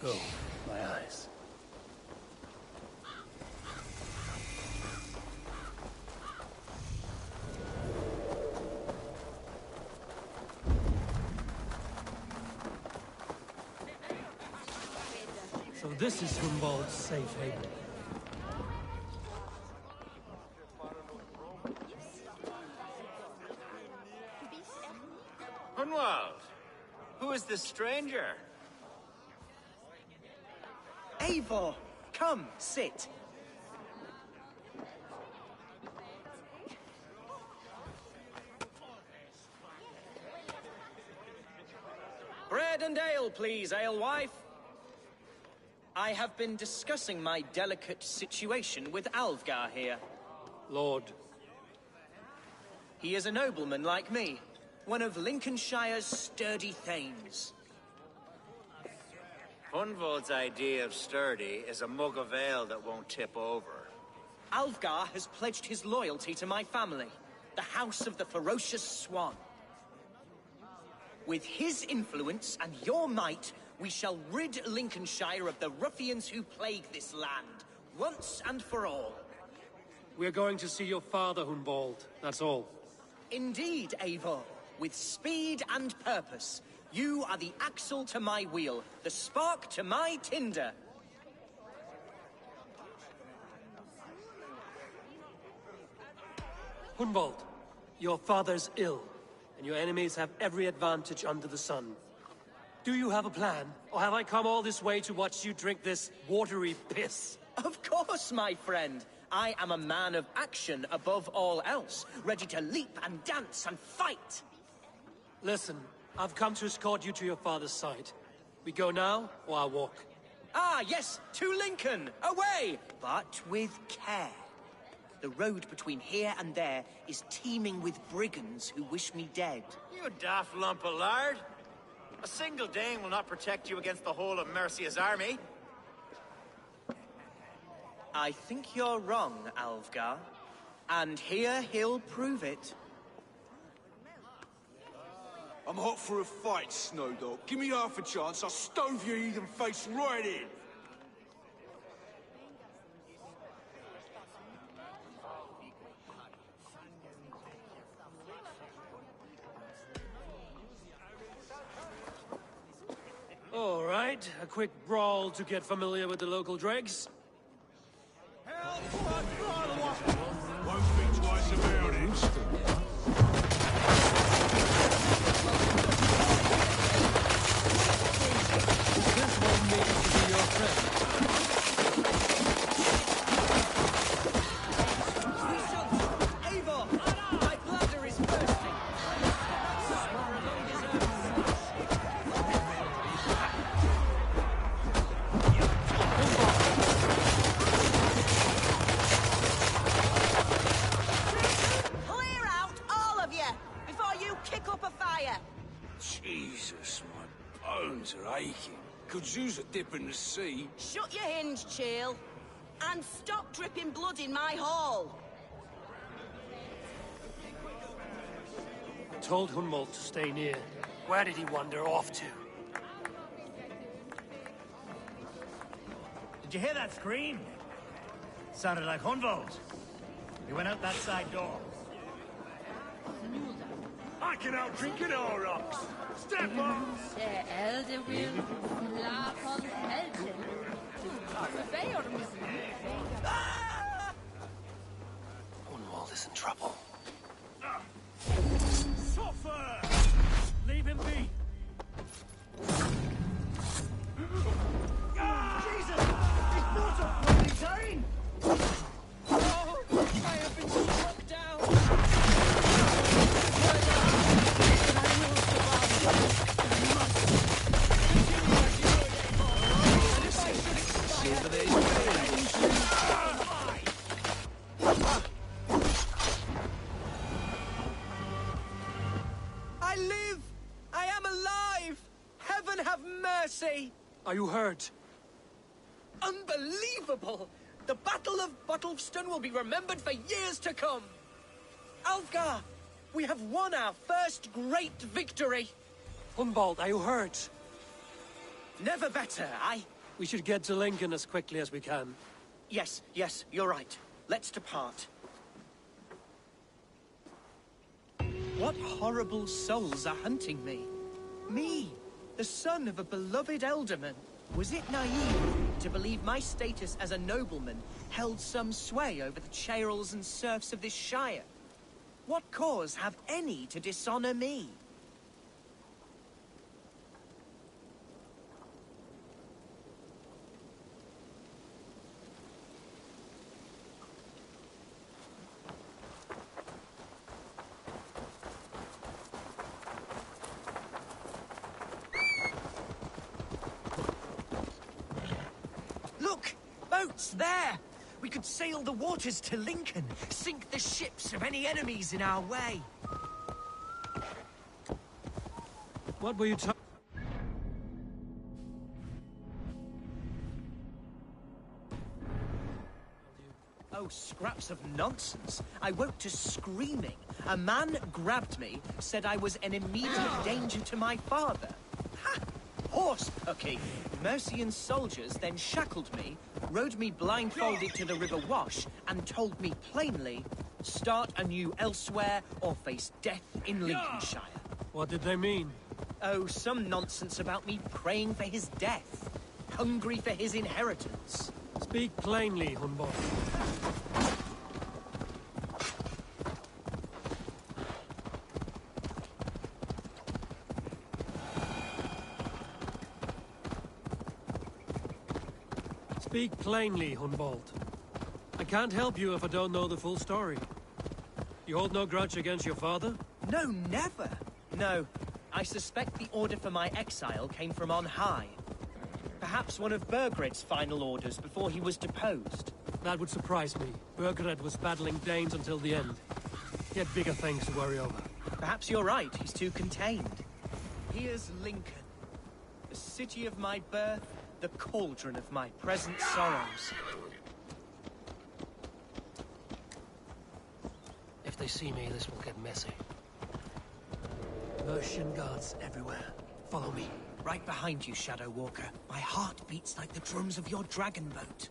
Oh, my eyes. So this is Humbald's safe haven. Hunwald, who is this stranger? Eivor, come, sit. Bread and ale, please, alewife. I have been discussing my delicate situation with Alvgar here. Lord. He is a nobleman like me, one of Lincolnshire's sturdy thanes. Hunwald's idea of sturdy is a mug of ale that won't tip over. Alvgar has pledged his loyalty to my family, the House of the Ferocious Swan. With his influence and your might, we shall rid Lincolnshire of the ruffians who plague this land, once and for all. We're going to see your father, Hunwald. That's all. Indeed, Eivor. With speed and purpose, you are the axle to my wheel, the spark to my tinder. Hunwald, your father's ill, and your enemies have every advantage under the sun. Do you have a plan, or have I come all this way to watch you drink this watery piss? Of course, my friend. I am a man of action above all else, ready to leap and dance and fight. Listen, I've come to escort you to your father's side. We go now, or I walk? Ah, yes, to Lincoln, away! But with care. The road between here and there is teeming with brigands who wish me dead. You daft lump of lard! A single Dane will not protect you against the whole of Mercia's army. I think you're wrong, Alvgar. And here he'll prove it. I'm hot for a fight, Snowdog. Give me half a chance, I'll stove your heathen face right in! All right, a quick brawl to get familiar with the local dregs. Won't think twice about it. This one needs to be your friend. Eivor! My bladder is bursting! Clear out, all of you, before you kick up a fire! Jesus, my bones are aching. Could use a dip in the sea. Shut your hinge, Chill, and stop dripping blood in my hall! I told Hunwald to stay near. Where did he wander off to? Did you hear that scream? Sounded like Hunwald. He went out that side door. I can outdrink it all, Rocks. Step up! Der Elde will slapen helten. Hunwald is in trouble. Suffer! Leave him be! Jesus! He's brought up bloody Zane! Oh, I have been struck down! I live! I am alive! Heaven have mercy! Are you hurt? Unbelievable! The Battle of Bottleston will be remembered for years to come! Alvgar, we have won our first great victory! Hunwald, are you hurt? Never better. We should get to Lincoln as quickly as we can. Yes, you're right. Let's depart. What horrible souls are hunting me? Me, the son of a beloved elderman. Was it naive to believe my status as a nobleman held some sway over the churls and serfs of this shire? What cause have any to dishonor me? Look! Boats there! We could sail the waters to Lincoln, sink the ships of any enemies in our way. What were you talking? Oh, scraps of nonsense. I woke to screaming. A man grabbed me, said I was an immediate danger to my father. Ha! Horse pucky! Mercian soldiers then shackled me, rode me blindfolded to the River Wash, and told me plainly, start anew elsewhere or face death in Lincolnshire. What did they mean? Oh, some nonsense about me praying for his death, hungry for his inheritance. Speak plainly, Hunbold. Speak plainly, Hunbold. I can't help you if I don't know the full story. You hold no grudge against your father? No, never. No, I suspect the order for my exile came from on high. Perhaps one of Burgred's final orders before he was deposed. That would surprise me. Burgred was battling Danes until the end. He had bigger things to worry over. Perhaps you're right, he's too contained. Here's Lincoln. The city of my birth, the cauldron of my present sorrows. If they see me, this will get messy. Mercian guards everywhere. Follow me. Right behind you, Shadow Walker. My heart beats like the drums of your dragon boat.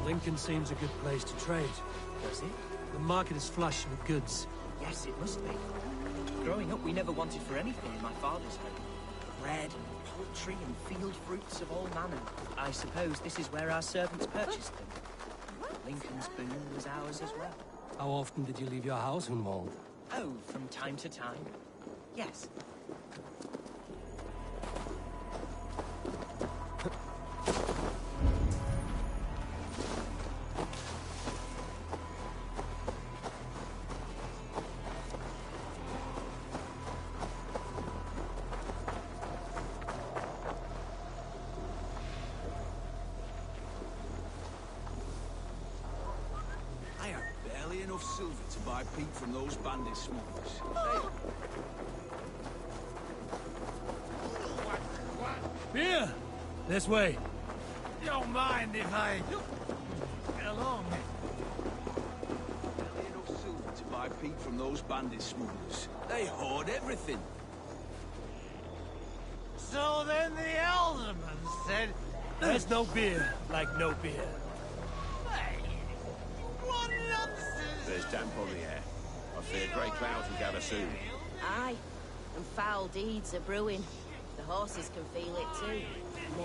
Lincoln seems a good place to trade. Does it? The market is flush with goods. Yes, it must be. Growing up, we never wanted for anything in my father's home. Bread, poultry, and field fruits of all manner. I suppose this is where our servants purchased them. Lincoln's boon was ours as well. How often did you leave your house, Hunwald? Oh, from time to time. Yes. I have barely enough silver to buy peat from those bandit smugglers. Here! This way. Don't mind if I... Get along. Barely enough silver to buy peat from those bandit smugglers. They hoard everything. So then the Alderman said... There's no beer like no beer. Hey, what nonsense! There's damp on the air. I fear grey clouds will gather soon. Aye, and foul deeds are brewing. The horses can feel it too,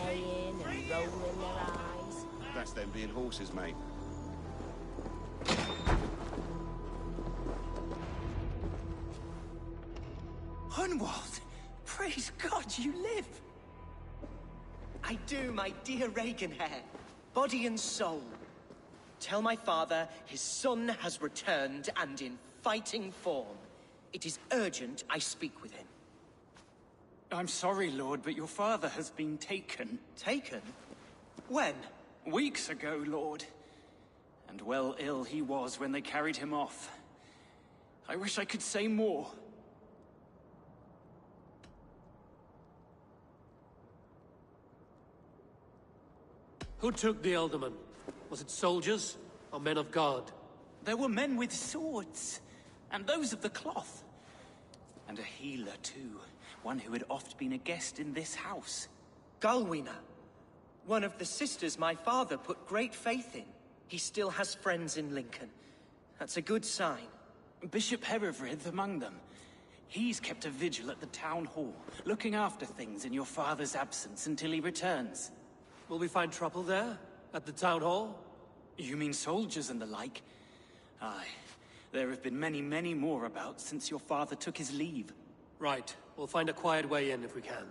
neighing and rolling their eyes. That's them being horses, mate. Hunwald! Praise God you live! I do, my dear Reaganhair. Body and soul. Tell my father his son has returned and in fighting form. It is urgent I speak with him. I'm sorry, Lord, but your father has been taken. Taken? When? Weeks ago, Lord. And well ill he was when they carried him off. I wish I could say more. Who took the Alderman? Was it soldiers or men of God? There were men with swords, and those of the cloth. And a healer, too. One who had oft been a guest in this house. Galwina. One of the sisters my father put great faith in. He still has friends in Lincoln. That's a good sign. Bishop Herefrith among them. He's kept a vigil at the town hall, looking after things in your father's absence until he returns. Will we find trouble there? At the town hall? You mean soldiers and the like? Aye. There have been many, many more about since your father took his leave. Right. We'll find a quiet way in if we can.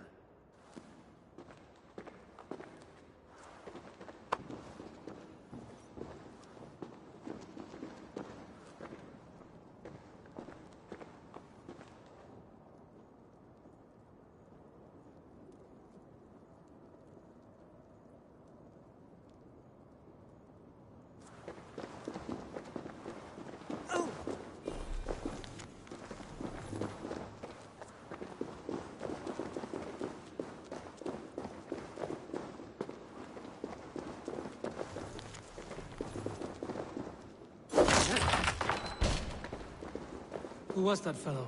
Who was that fellow?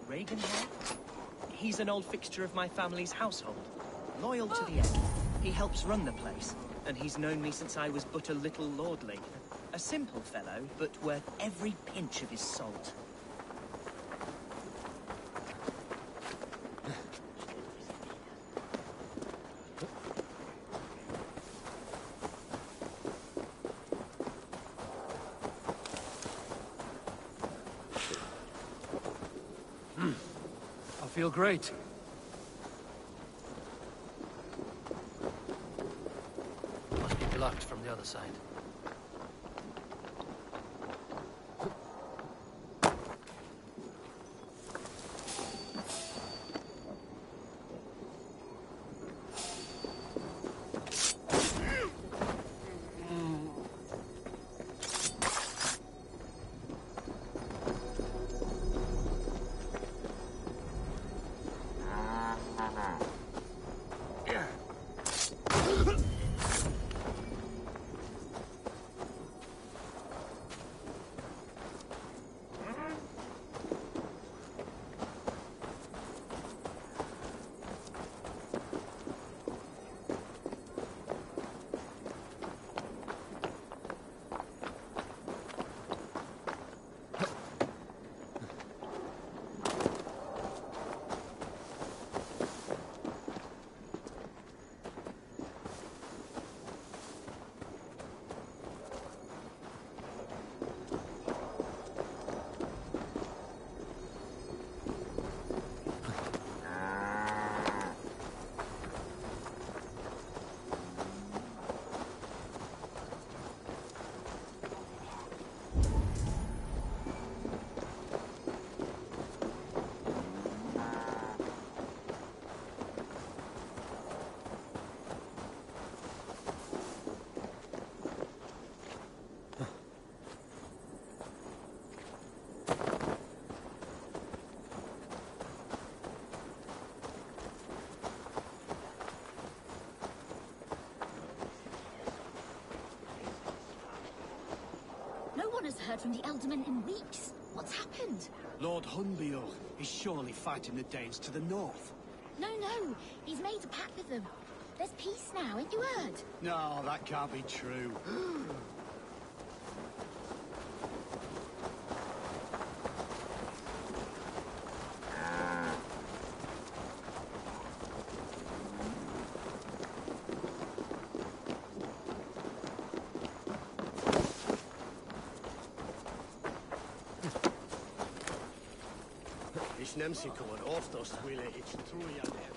Reaganhair? He's an old fixture of my family's household. Loyal to the end. He helps run the place, and he's known me since I was but a little lordling. A simple fellow, but worth every pinch of his salt. I feel great. Must be blocked from the other side. No one has heard from the Alderman in weeks. What's happened? Lord Hunbeor is surely fighting the Danes to the north. No, he's made a pact with them. There's peace now, ain't you heard? No, that can't be true. Nemsikon oftast ville ich tror jag det.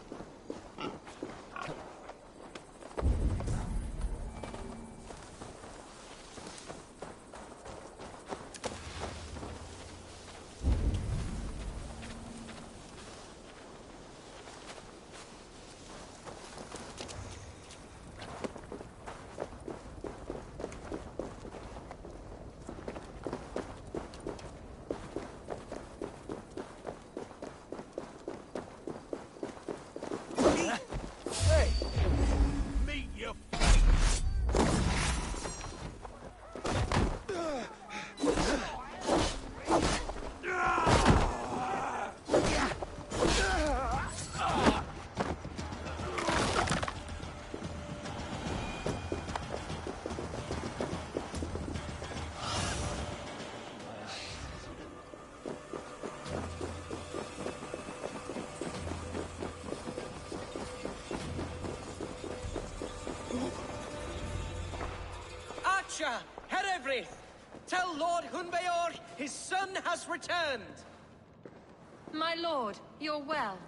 Herevri, tell Lord Hunbeor his son has returned. My lord, you're well.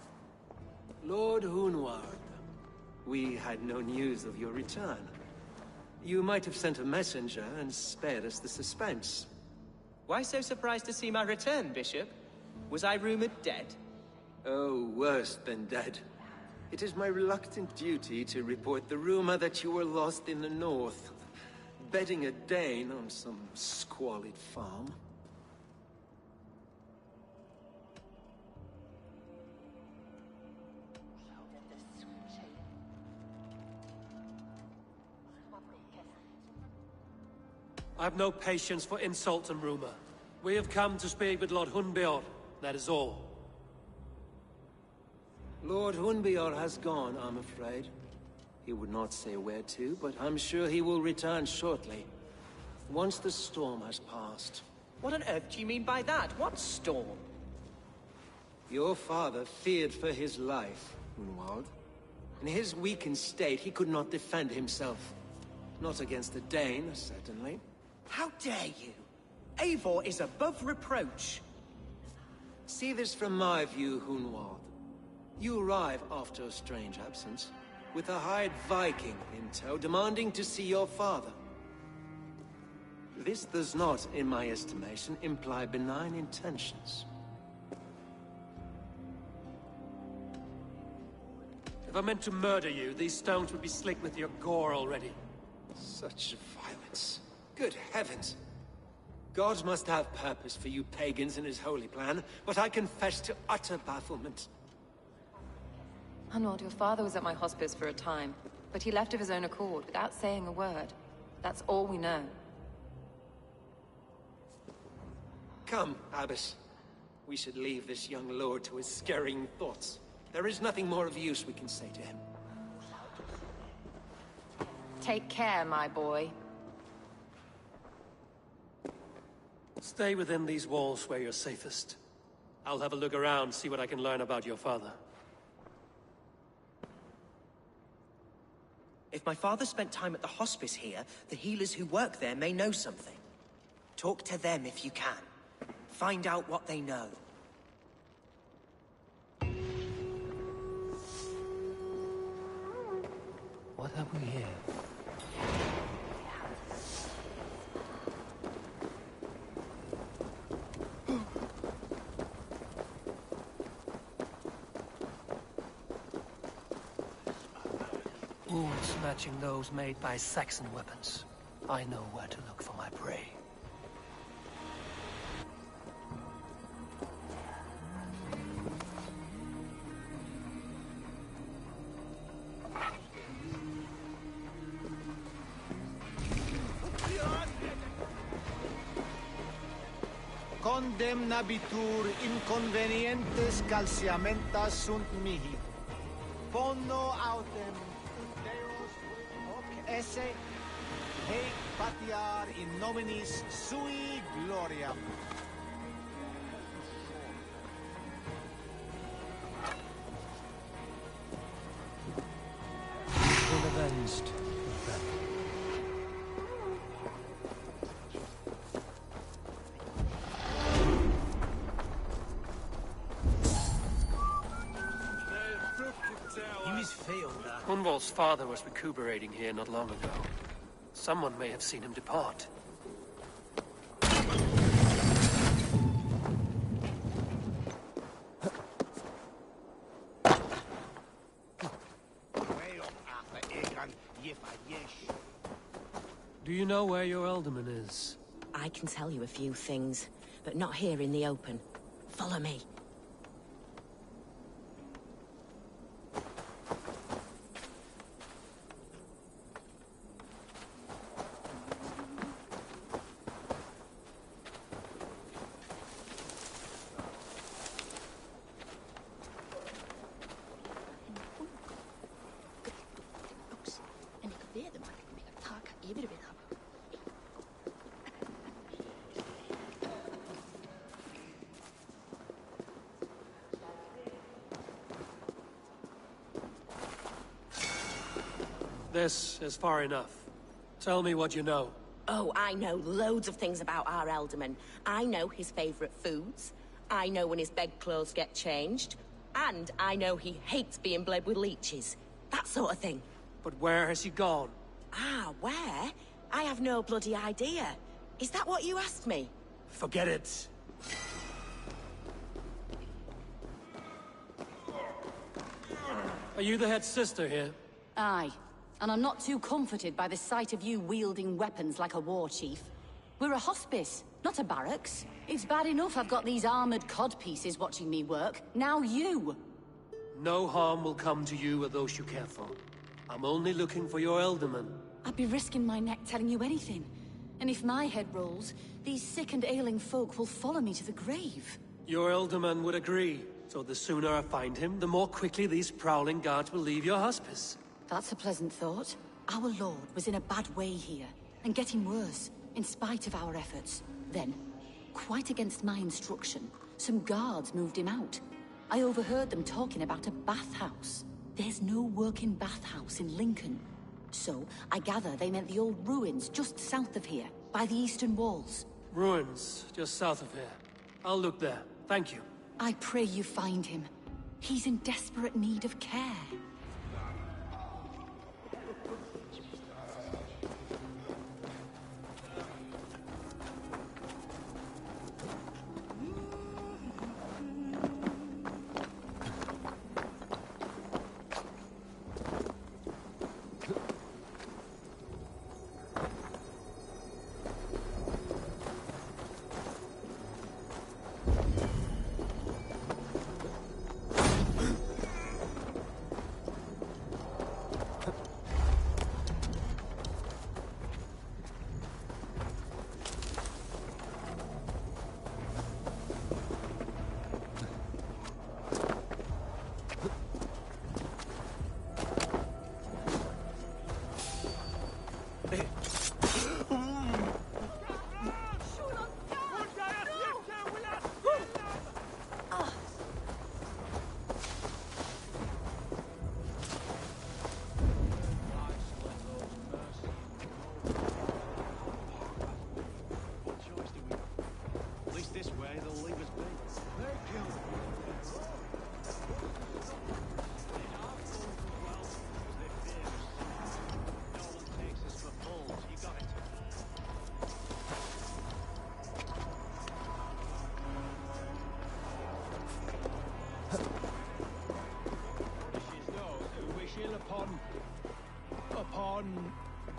Lord Hunward, we had no news of your return. You might have sent a messenger and spared us the suspense. Why so surprised to see my return, Bishop? Was I rumored dead? Oh, worse than dead. It is my reluctant duty to report the rumor that you were lost in the north, bedding a Dane on some squalid farm. I've no patience for insult and rumor. We have come to speak with Lord Hunbeor, that is all. Lord Hunbeor has gone, I'm afraid. He would not say where to, but I'm sure he will return shortly. Once the storm has passed. What on earth do you mean by that? What storm? Your father feared for his life, Hunwald. In his weakened state, he could not defend himself. Not against the Dane, certainly. How dare you? Eivor is above reproach. See this from my view, Hunwald. You arrive after a strange absence, with a hired Viking in tow, demanding to see your father. This does not, in my estimation, imply benign intentions. If I meant to murder you, these stones would be slick with your gore already. Such violence. Good heavens! God must have purpose for you pagans in his holy plan, but I confess to utter bafflement. Hunwald, your father was at my hospice for a time, but he left of his own accord, without saying a word. That's all we know. Come, Abbess. We should leave this young lord to his scurrying thoughts. There is nothing more of use we can say to him. Take care, my boy. Stay within these walls where you're safest. I'll have a look around, see what I can learn about your father. If my father spent time at the hospice here, the healers who work there may know something. Talk to them if you can. Find out what they know. What have we here? Wounds matching those made by Saxon weapons. I know where to look for my prey. condemnabitur inconvenientes calciamentas sunt mihi. Bono autem Deus hoc esse heic patiar in nominis sui gloriam. Been avenged. Hunwald's father was recuperating here not long ago. Someone may have seen him depart. Do you know where your Ealdorman is? I can tell you a few things, but not here in the open. Follow me. This is far enough. Tell me what you know. Oh, I know loads of things about our Ealdorman. I know his favorite foods. I know when his bedclothes get changed. And I know he hates being bled with leeches. That sort of thing. But where has he gone? Ah, where? I have no bloody idea. Is that what you asked me? Forget it. Are you the head sister here? Aye. And I'm not too comforted by the sight of you wielding weapons like a war chief. We're a hospice, not a barracks. It's bad enough I've got these armored codpieces watching me work. Now you! No harm will come to you or those you care for. I'm only looking for your Ealdorman. I'd be risking my neck telling you anything. And if my head rolls, these sick and ailing folk will follow me to the grave. Your Ealdorman would agree. So the sooner I find him, the more quickly these prowling guards will leave your hospice. That's a pleasant thought. Our lord was in a bad way here, and getting worse, in spite of our efforts. Then, quite against my instruction, some guards moved him out. I overheard them talking about a bathhouse. There's no working bathhouse in Lincoln. So, I gather they meant the old ruins just south of here, by the eastern walls. Ruins, just south of here. I'll look there. Thank you. I pray you find him. He's in desperate need of care.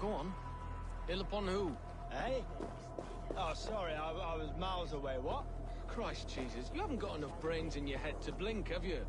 Go on. Ill upon who? Eh? Oh, sorry, I was miles away. What? Christ Jesus, you haven't got enough brains in your head to blink, have you?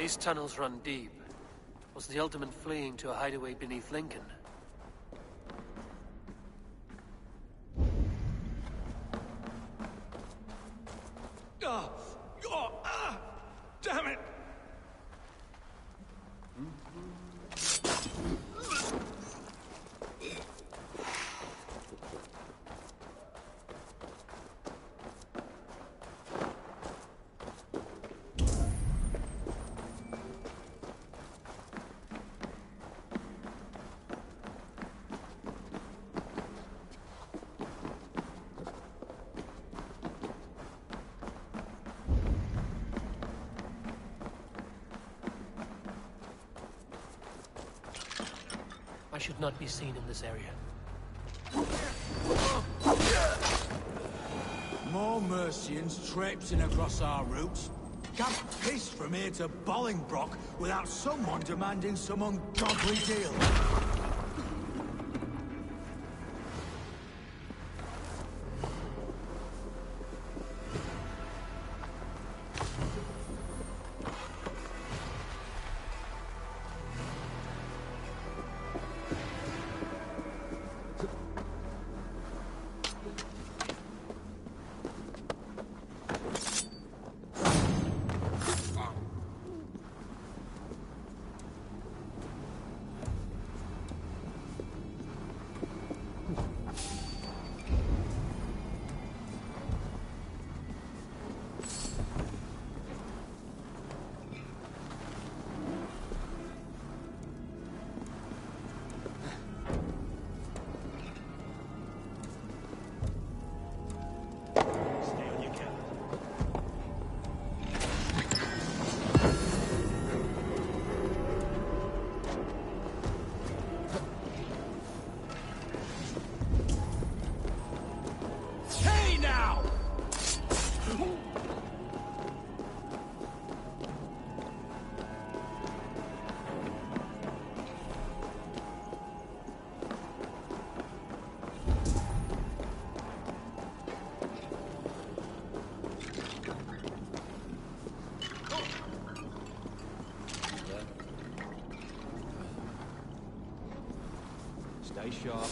These tunnels run deep. Was the Alderman fleeing to a hideaway beneath Lincoln? Damn it! I should not be seen in this area. More Mercians traipsing across our routes. Can't piss from here to Bolingbroke without someone demanding some ungodly deal. Stay sharp.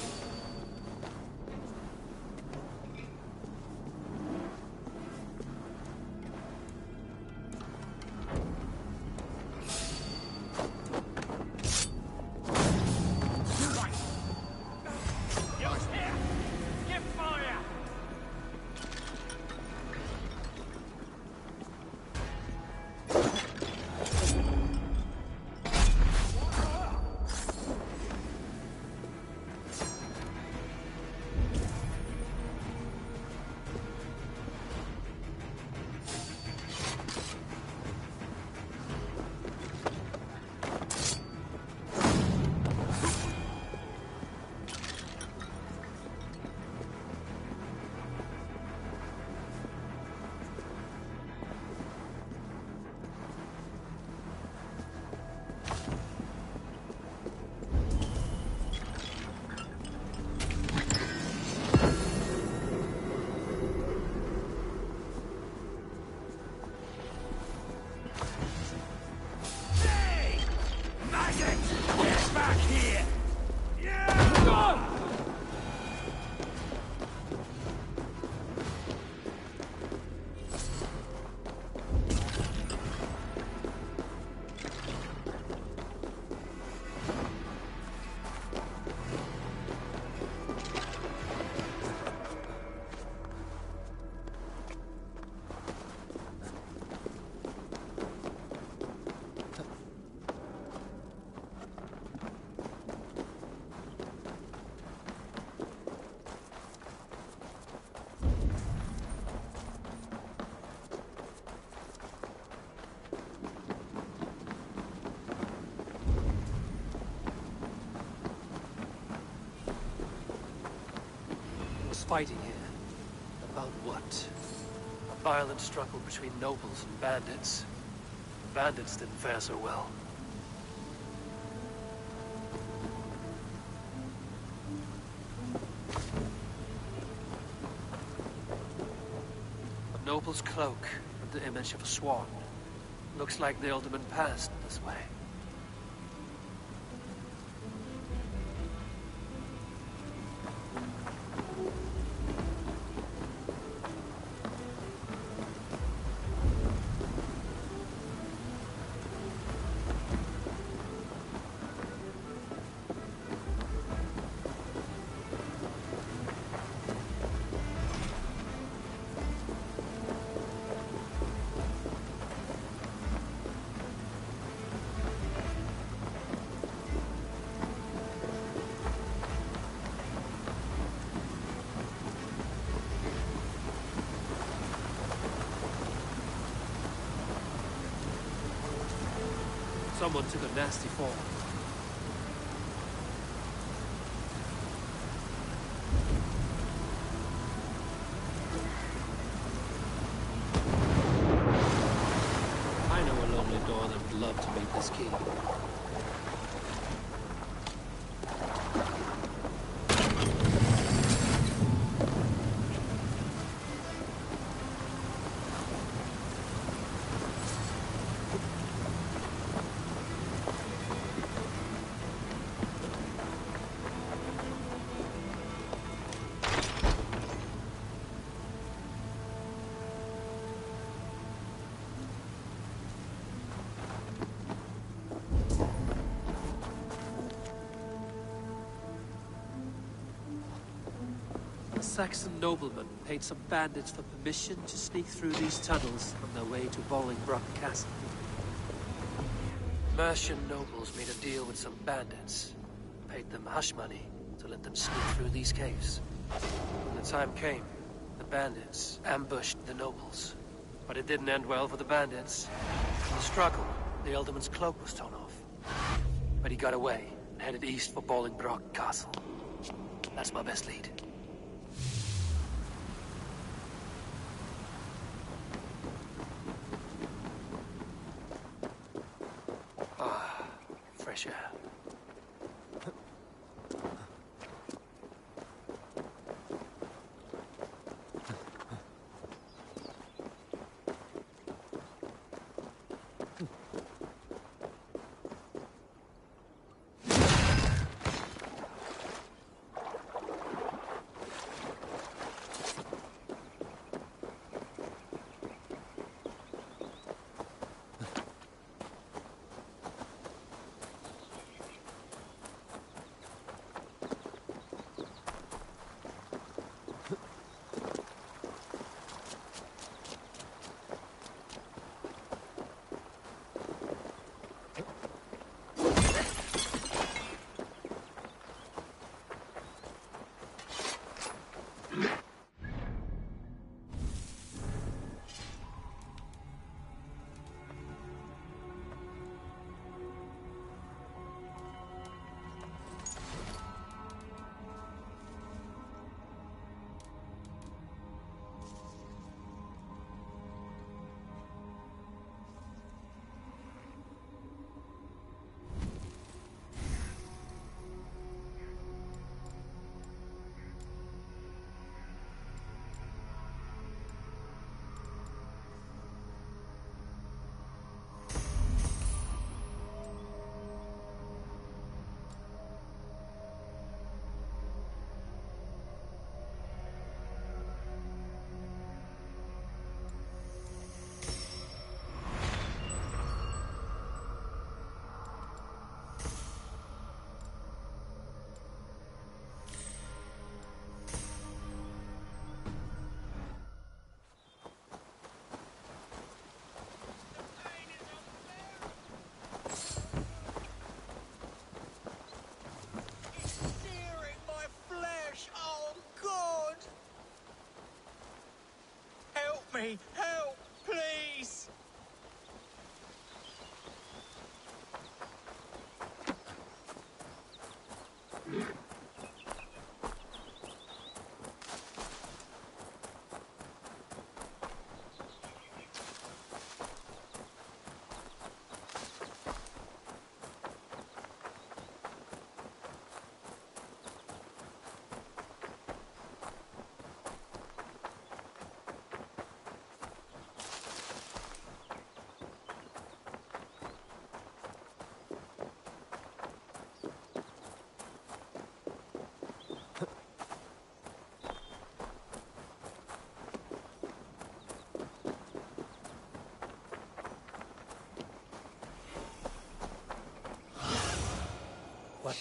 Fighting here. About what? A violent struggle between nobles and bandits. The bandits didn't fare so well. A noble's cloak and the image of a swan. Looks like the Alderman passed this way. Someone took a nasty fall. I know a lonely door that would love to meet this key. A Saxon nobleman paid some bandits for permission to sneak through these tunnels on their way to Bolingbroke Castle. Mercian nobles made a deal with some bandits, paid them hush money to let them sneak through these caves. When the time came, the bandits ambushed the nobles. But it didn't end well for the bandits. In the struggle, the Alderman's cloak was torn off. But he got away and headed east for Bolingbroke Castle. That's my best lead. Fresh air. Help, please!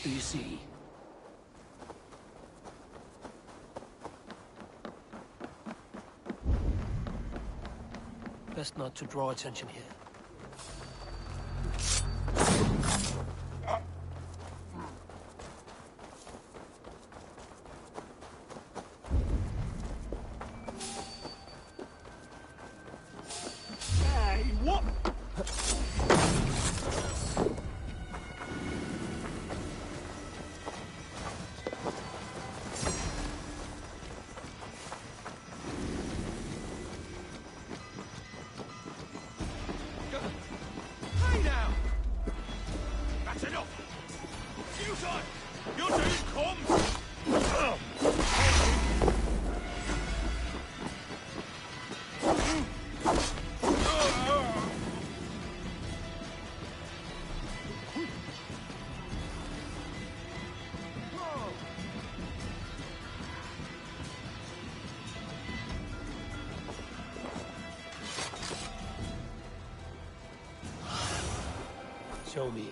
Do you see? Best not to draw attention here. Hey, what? Hey now! That's enough! You son! Your turn comes! Show me.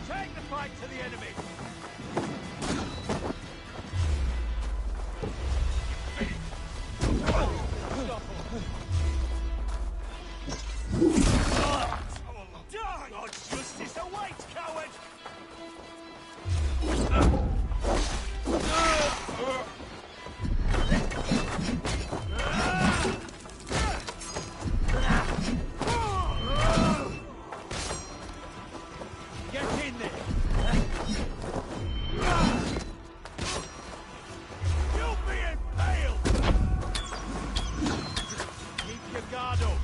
Take the fight to the enemy! Die! God's justice awaits, coward! Get in there! You'll be impaled! Keep your guard up!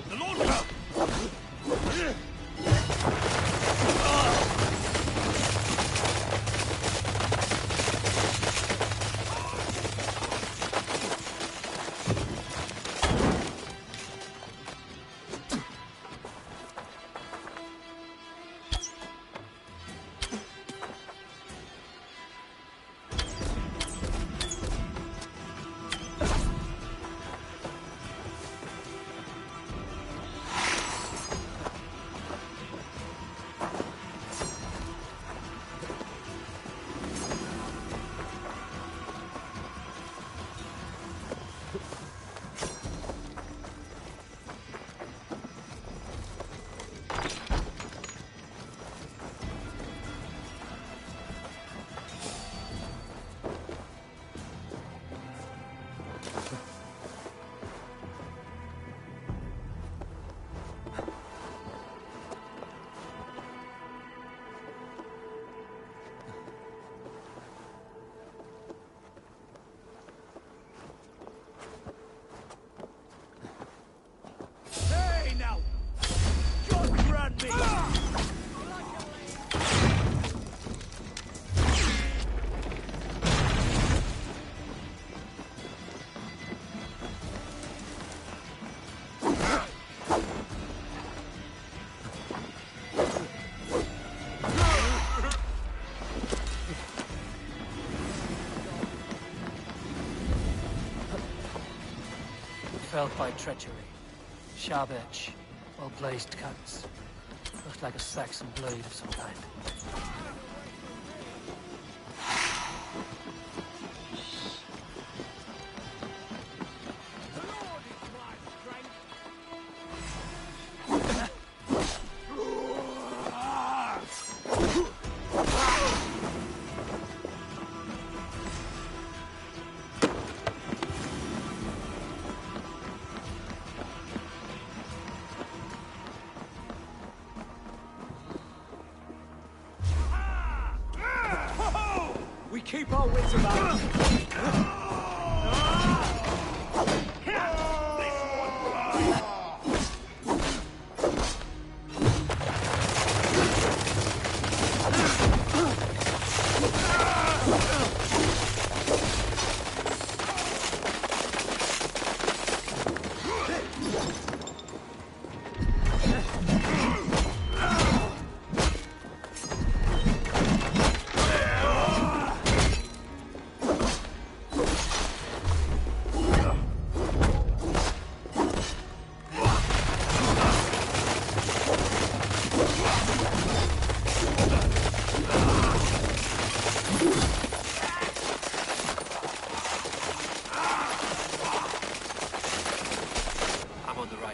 The Lord will... Hey now! God grant me! Felled by treachery. Sharp edge, well-placed cuts. Looked like a Saxon blade of some kind. We keep our wits about us.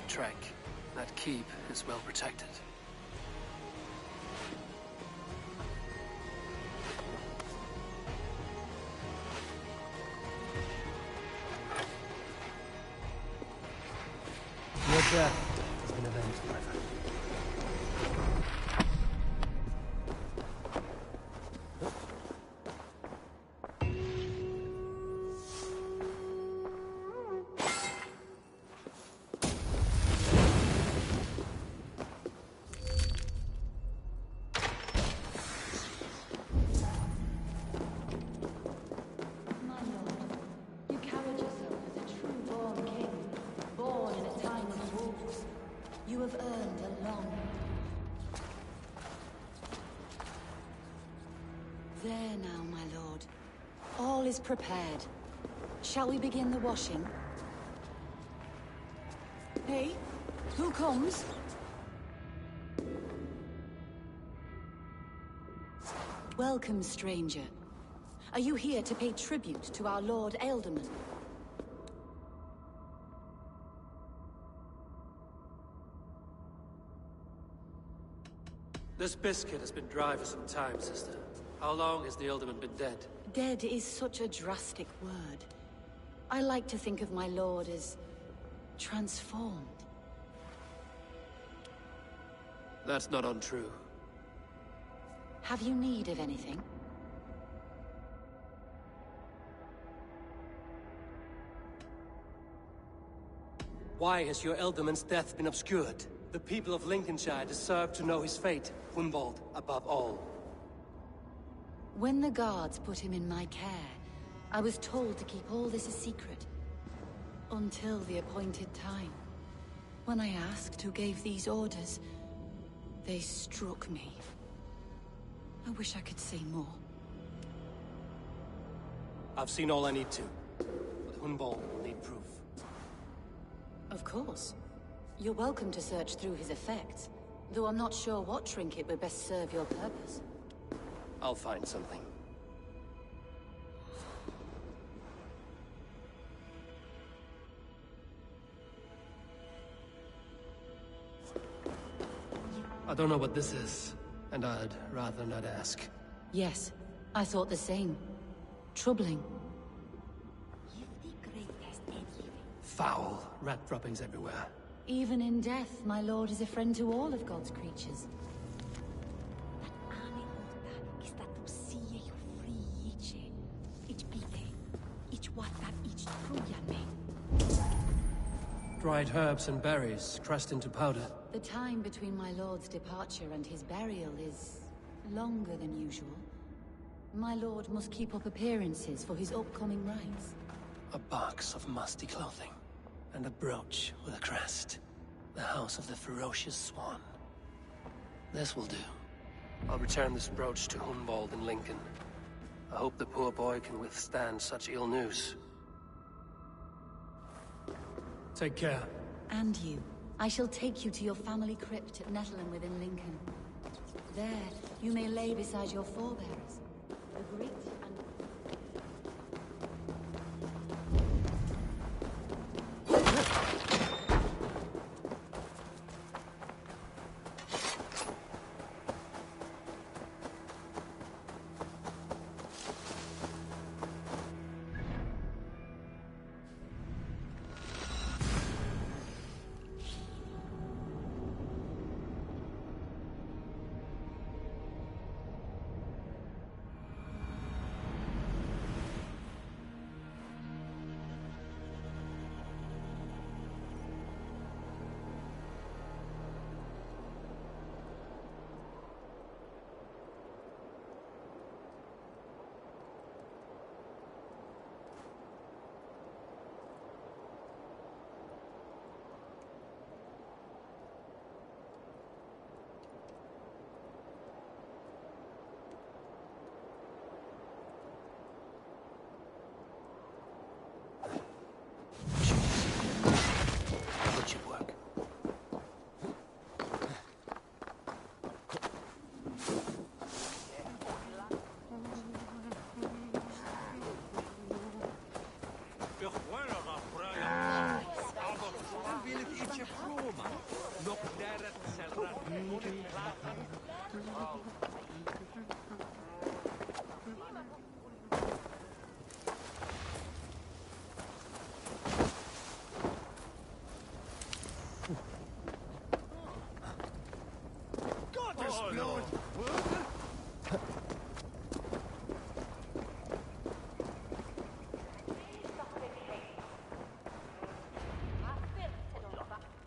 Track. That keep is well protected. Your death has been avenged, my friend. You have earned a long... There now, my lord. All is prepared. Shall we begin the washing? Hey, who comes? Welcome, stranger. Are you here to pay tribute to our Lord Ealdorman? This biscuit has been dry for some time, sister. How long has the Ealdorman been dead? Dead is such a drastic word. I like to think of my lord as... transformed. That's not untrue. Have you need of anything? Why has your Ealdorman's death been obscured? The people of Lincolnshire deserve to know his fate, Hunwald above all. When the guards put him in my care, I was told to keep all this a secret. Until the appointed time. When I asked who gave these orders, they struck me. I wish I could say more. I've seen all I need to, but Hunwald will need proof. Of course. You're welcome to search through his effects, though I'm not sure what trinket would best serve your purpose. I'll find something. I don't know what this is, and I'd rather not ask. Yes, I thought the same. Troubling. Foul rat droppings everywhere. Even in death, my lord is a friend to all of God's creatures. Dried herbs and berries crushed into powder. The time between my lord's departure and his burial is longer than usual. My lord must keep up appearances for his upcoming rites. A box of musty clothing, and a brooch with a crest. The House of the Ferocious Swan. This will do. I'll return this brooch to Hunwald in Lincoln. I hope the poor boy can withstand such ill news. Take care. And you. I shall take you to your family crypt at Nettleton within Lincoln. There, you may lay beside your forebears, the great and...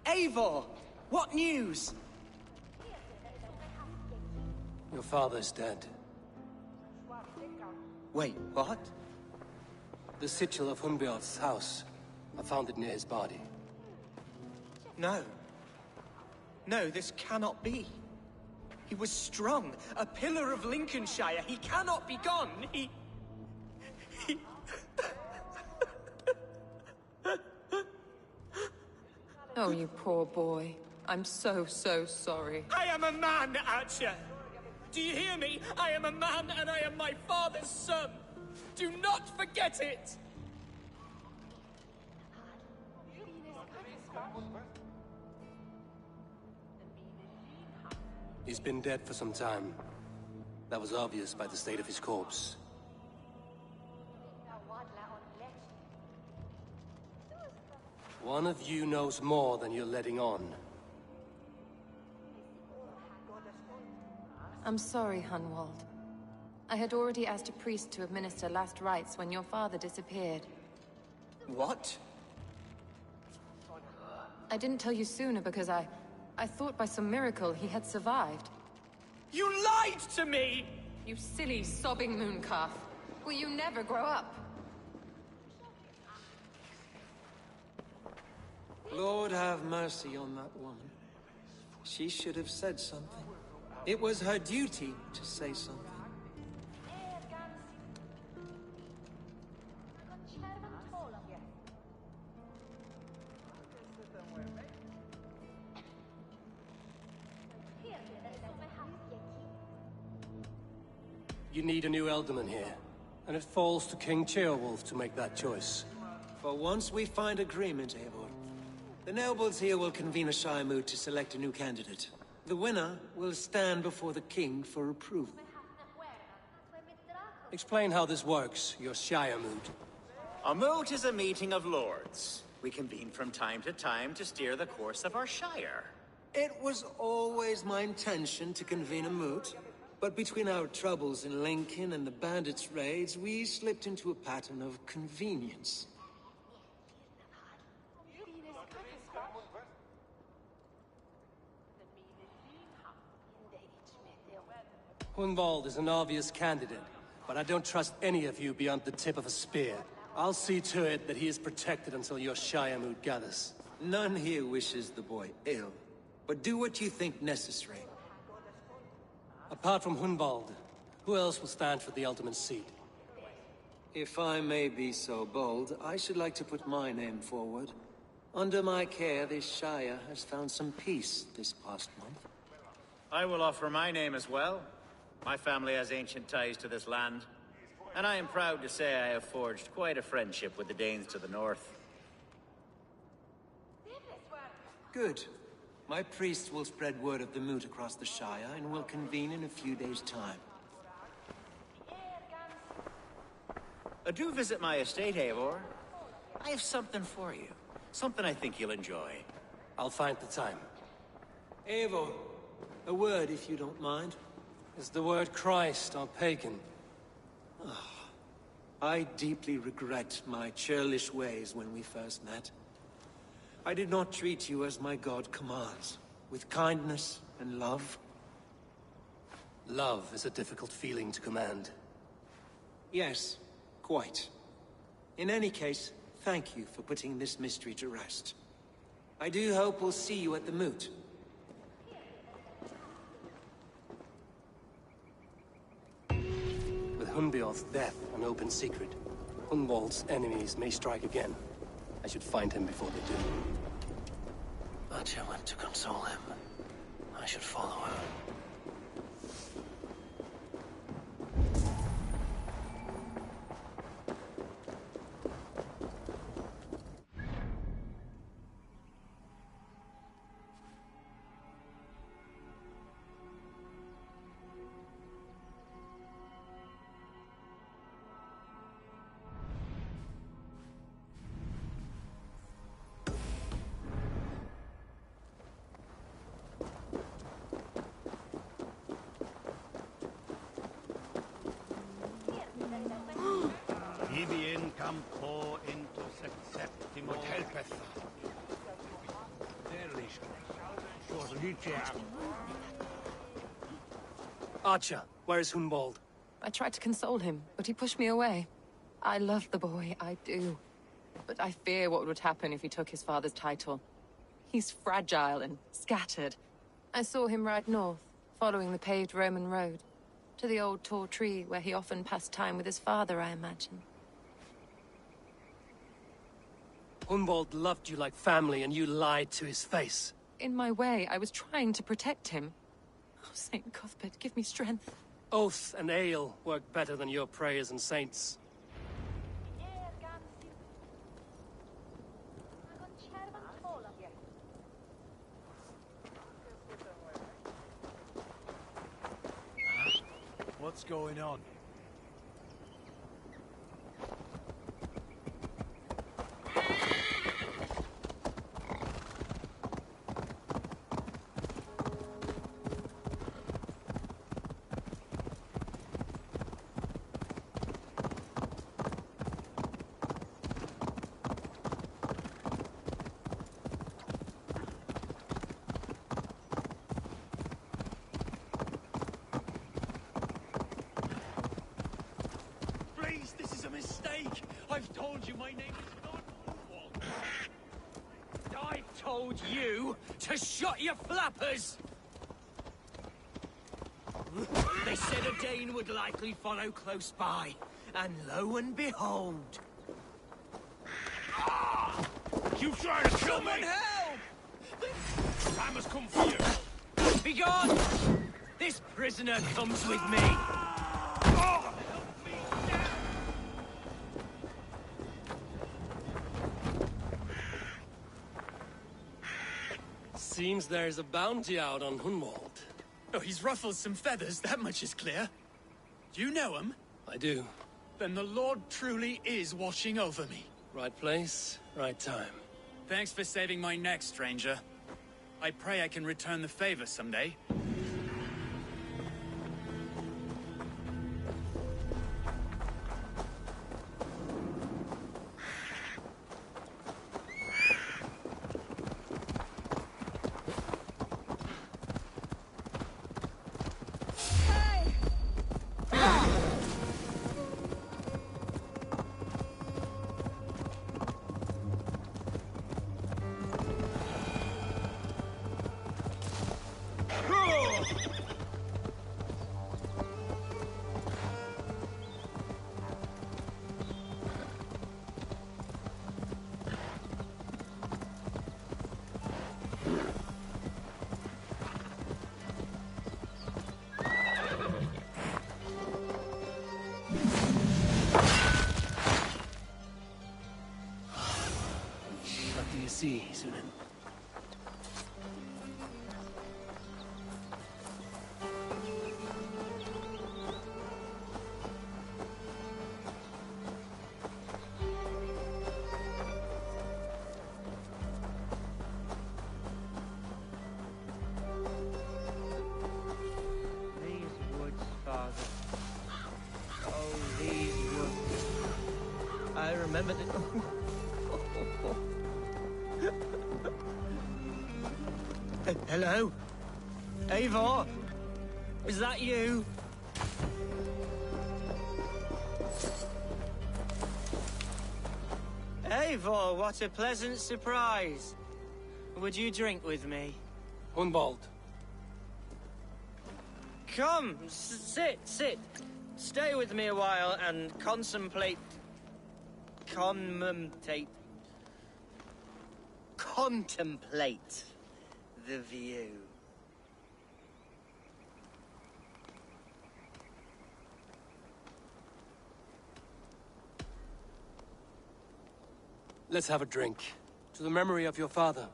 Eivor! What news? Your father's dead. Wait, what? The sigil of Hunbjorn's house. I found it near his body. No. No, this cannot be. He was strong, a pillar of Lincolnshire. He cannot be gone. He... Oh, you poor boy. I'm so sorry. I am a man, Archer! Do you hear me? I am a man and I am my father's son! Do not forget it! He's been dead for some time. That was obvious by the state of his corpse. One of you knows more than you're letting on. I'm sorry, Hunwald. I had already asked a priest to administer last rites when your father disappeared. What? I didn't tell you sooner because I thought by some miracle he had survived. You lied to me! You silly, sobbing mooncalf. Will you never grow up? Lord have mercy on that woman. She should have said something. It was her duty to say something. You need a new Elderman here, and it falls to King Ceolwulf to make that choice. For once we find agreement, Eivor. The nobles here will convene a Shire Moot to select a new candidate. The winner will stand before the king for approval. Explain how this works, your Shire Moot. A moot is a meeting of lords. We convene from time to time to steer the course of our shire. It was always my intention to convene a moot, but between our troubles in Lincoln and the bandits' raids, we slipped into a pattern of convenience. Hunwald is an obvious candidate, but I don't trust any of you beyond the tip of a spear. I'll see to it that he is protected until your Shire Moot gathers. None here wishes the boy ill, but do what you think necessary. Apart from Hunwald, who else will stand for the Elderman seat? If I may be so bold, I should like to put my name forward. Under my care, this Shire has found some peace this past month. I will offer my name as well. My family has ancient ties to this land, and I am proud to say I have forged quite a friendship with the Danes to the north. Good. My priests will spread word of the moot across the Shire, and will convene in a few days' time. Do visit my estate, Eivor. I have something for you. Something I think you'll enjoy. I'll find the time. Eivor, a word if you don't mind. Is the word Christ or pagan? I deeply regret my churlish ways when we first met. I did not treat you as my god commands, with kindness and love. Love is a difficult feeling to command. Yes, quite. In any case, thank you for putting this mystery to rest. I do hope we'll see you at the moot. With Hunbeorth's death an open secret, Hunwald's enemies may strike again. I should find him before they do. Archer went to console him. I should follow her. Ibi in campo into septimo helpeth. Archer, where is Hunwald? I tried to console him, but he pushed me away. I love the boy, I do. But I fear what would happen if he took his father's title. He's fragile and scattered. I saw him ride north, following the paved Roman road. To the old tall tree where he often passed time with his father, I imagine. Hunwald loved you like family, and you lied to his face. In my way, I was trying to protect him. Oh, Saint Cuthbert, give me strength. Oath and ale work better than your prayers and saints. What's going on? This is a mistake! I've told you my name is not Hunwald! I told you to shut your flappers! They said a Dane would likely follow close by, and lo and behold... You trying to kill me? Someone help! Time has come for you! Be gone! This prisoner comes with me! Seems there's a bounty out on Hunwald. Oh, he's ruffled some feathers, that much is clear. Do you know him? I do. Then the Lord truly is watching over me. Right place, right time. Thanks for saving my neck, stranger. I pray I can return the favor someday. do you see, Sunan? I remember the... Hello? Eivor? Is that you? Eivor, what a pleasant surprise. Would you drink with me? Hunwald. Come, sit. Stay with me a while and contemplate the view. Let's have a drink. To the memory of your father.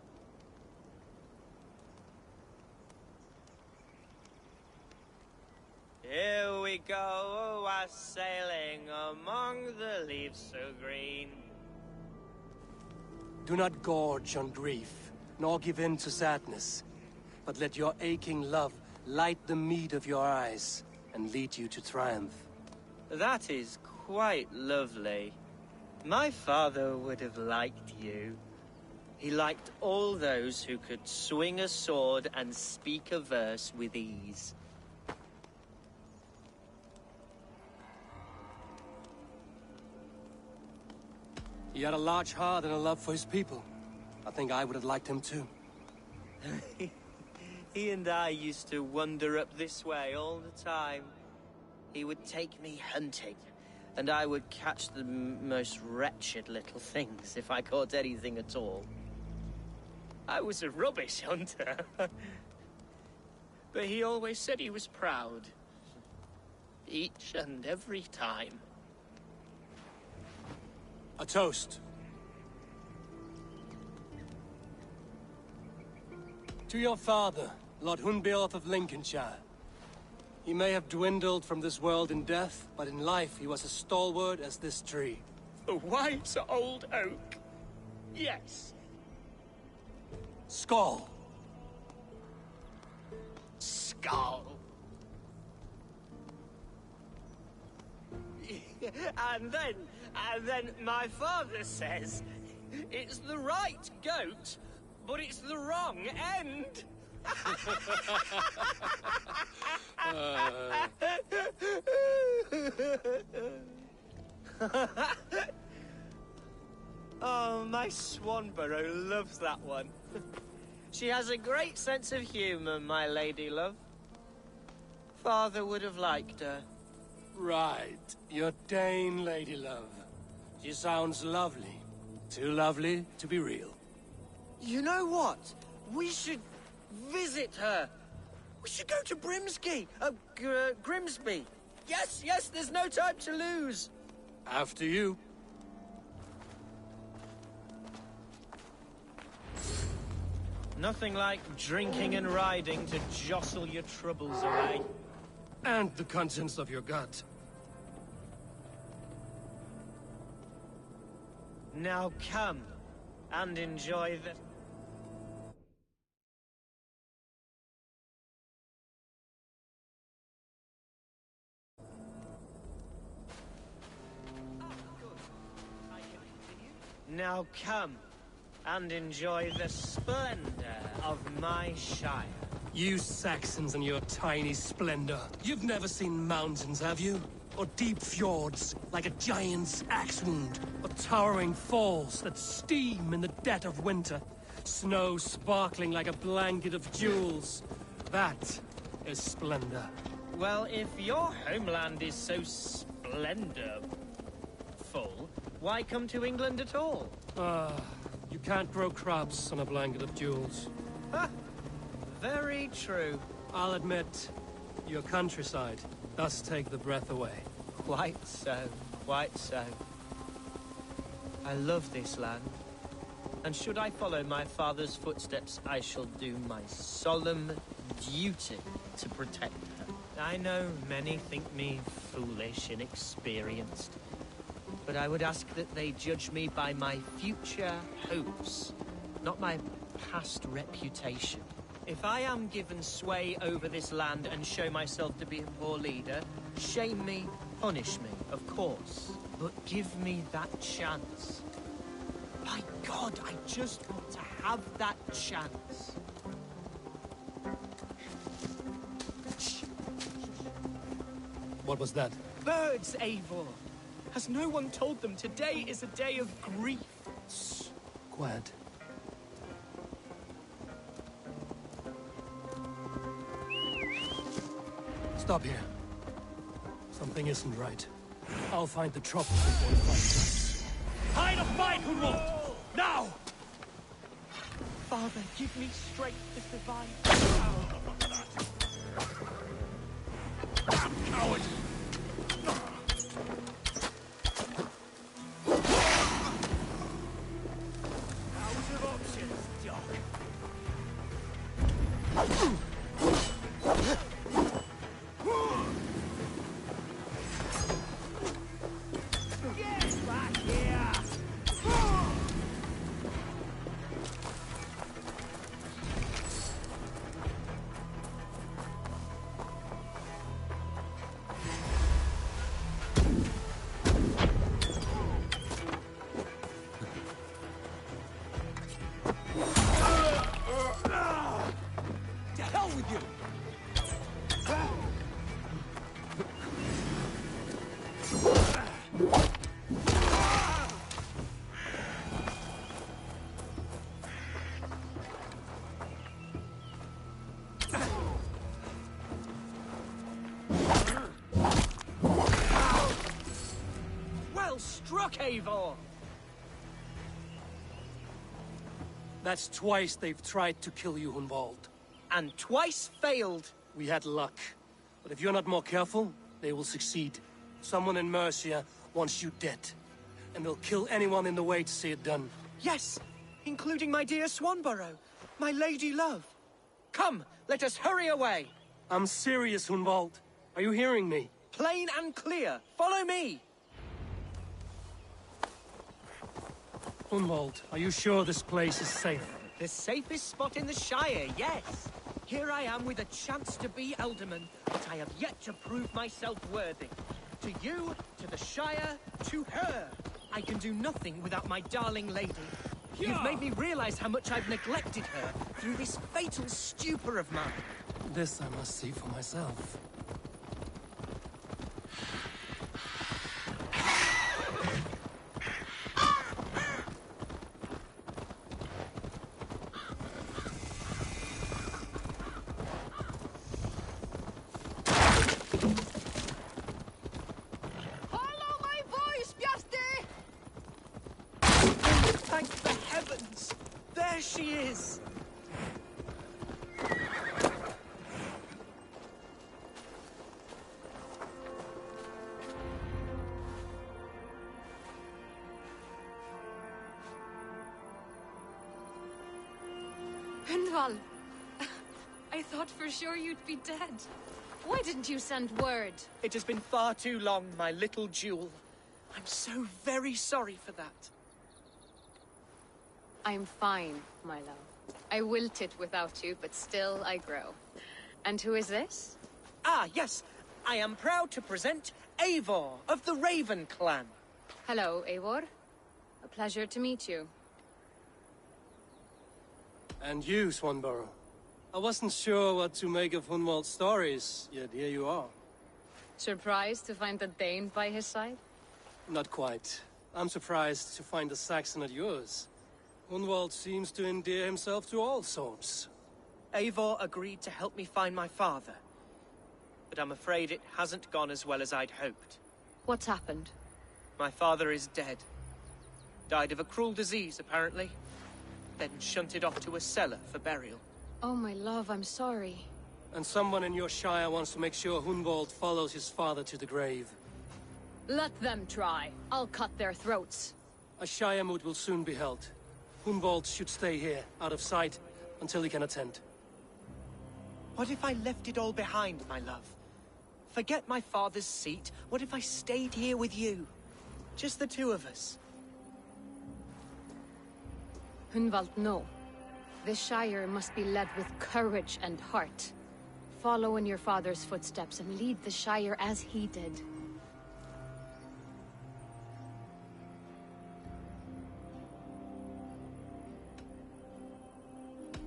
Here we go, sailing among the leaves so green. Do not gorge on grief, nor give in to sadness, but let your aching love light the mead of your eyes and lead you to triumph. That is quite lovely. My father would have liked you. He liked all those who could swing a sword and speak a verse with ease. He had a large heart and a love for his people. I think I would have liked him too. He and I used to wander up this way all the time. He would take me hunting, and I would catch the most wretched little things if I caught anything at all. I was a rubbish hunter. But he always said he was proud. Each and every time. A toast. To your father, Lord Hunbeorth of Lincolnshire. He may have dwindled from this world in death, but in life he was as stalwart as this tree. A wise old oak. Yes. Skull. Skull. And then my father says, it's the right goat, but it's the wrong end. Oh, my Swanborough loves that one. She has a great sense of humor, my lady love. Father would have liked her. Right, your Dane lady love. She sounds lovely. Too lovely to be real. You know what? We should visit her. We should go to Grimsby. Grimsby. Yes, there's no time to lose. After you. Nothing like drinking and riding to jostle your troubles away. And the contents of your gut. Now come and enjoy the... Now come and enjoy the splendor of my Shire. You Saxons and your tiny splendor. You've never seen mountains, have you? Or deep fjords, like a giant's axe wound. Or towering falls that steam in the dead of winter. Snow sparkling like a blanket of jewels. That is splendor. Well, if your homeland is so splendorful, why come to England at all? You can't grow crops on a blanket of jewels. Ha! Very true. I'll admit, your countryside does take the breath away. Quite so, quite so. I love this land. And should I follow my father's footsteps, I shall do my solemn duty to protect her. I know many think me foolish, inexperienced, but I would ask that they judge me by my future hopes, not my past reputation. If I am given sway over this land and show myself to be a poor leader, shame me, punish me, of course, but give me that chance. My God, I just want to have that chance. What was that? Birds, Eivor! Has no one told them today is a day of grief? Shh. Quiet. Stop here. Something isn't right. I'll find the truffle before the fight starts. Hide a fight, Hunwald! Now! Father, give me strength to survive. Damn coward! Out of options, Doc. Get back here! To hell with you! Well struck, Eivor! That's twice they've tried to kill you, Hunwald. And twice failed. We had luck. But if you're not more careful, they will succeed. Someone in Mercia wants you dead. And they'll kill anyone in the way to see it done. Yes, including my dear Swanborough, my lady love. Come, let us hurry away. I'm serious, Hunwald. Are you hearing me? Plain and clear. Follow me. Hunwald, are you sure this place is safe? The safest spot in the Shire, yes. Here I am with a chance to be Elderman, but I have yet to prove myself worthy. To you, to the Shire, to her. I can do nothing without my darling lady. You've made me realize how much I've neglected her through this fatal stupor of mine. This I must see for myself. Thank the heavens! There she is! Hunwald! I thought for sure you'd be dead. Why didn't you send word? It has been far too long, my little jewel. I'm so very sorry for that. I'm fine, my love. I wilted without you, but still I grow. And who is this? Ah, yes. I am proud to present Eivor of the Raven Clan. Hello, Eivor. A pleasure to meet you. And you, Swanborough. I wasn't sure what to make of Hunwald's stories, yet here you are. Surprised to find the Dane by his side? Not quite. I'm surprised to find a Saxon at yours. Hunwald seems to endear himself to all sorts. Eivor agreed to help me find my father. But I'm afraid it hasn't gone as well as I'd hoped. What's happened? My father is dead. Died of a cruel disease, apparently. Then shunted off to a cellar for burial. Oh, my love, I'm sorry. And someone in your shire wants to make sure Hunwald follows his father to the grave. Let them try. I'll cut their throats. A shire moot will soon be held. Hunwald should stay here, out of sight, until he can attend. What if I left it all behind, my love? Forget my father's seat. What if I stayed here with you? Just the two of us. Hunwald, no. The Shire must be led with courage and heart. Follow in your father's footsteps and lead the Shire as he did.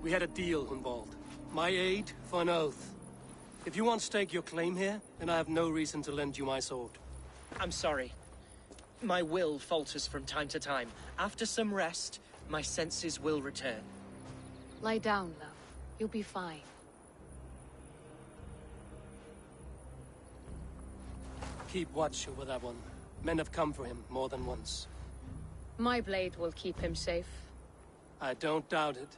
We had a deal, Hunwald. My aid for an oath. If you want to stake your claim here, then I have no reason to lend you my sword. I'm sorry. My will falters from time to time. After some rest, my senses will return. Lie down, love. You'll be fine. Keep watch over that one. Men have come for him more than once. My blade will keep him safe. I don't doubt it.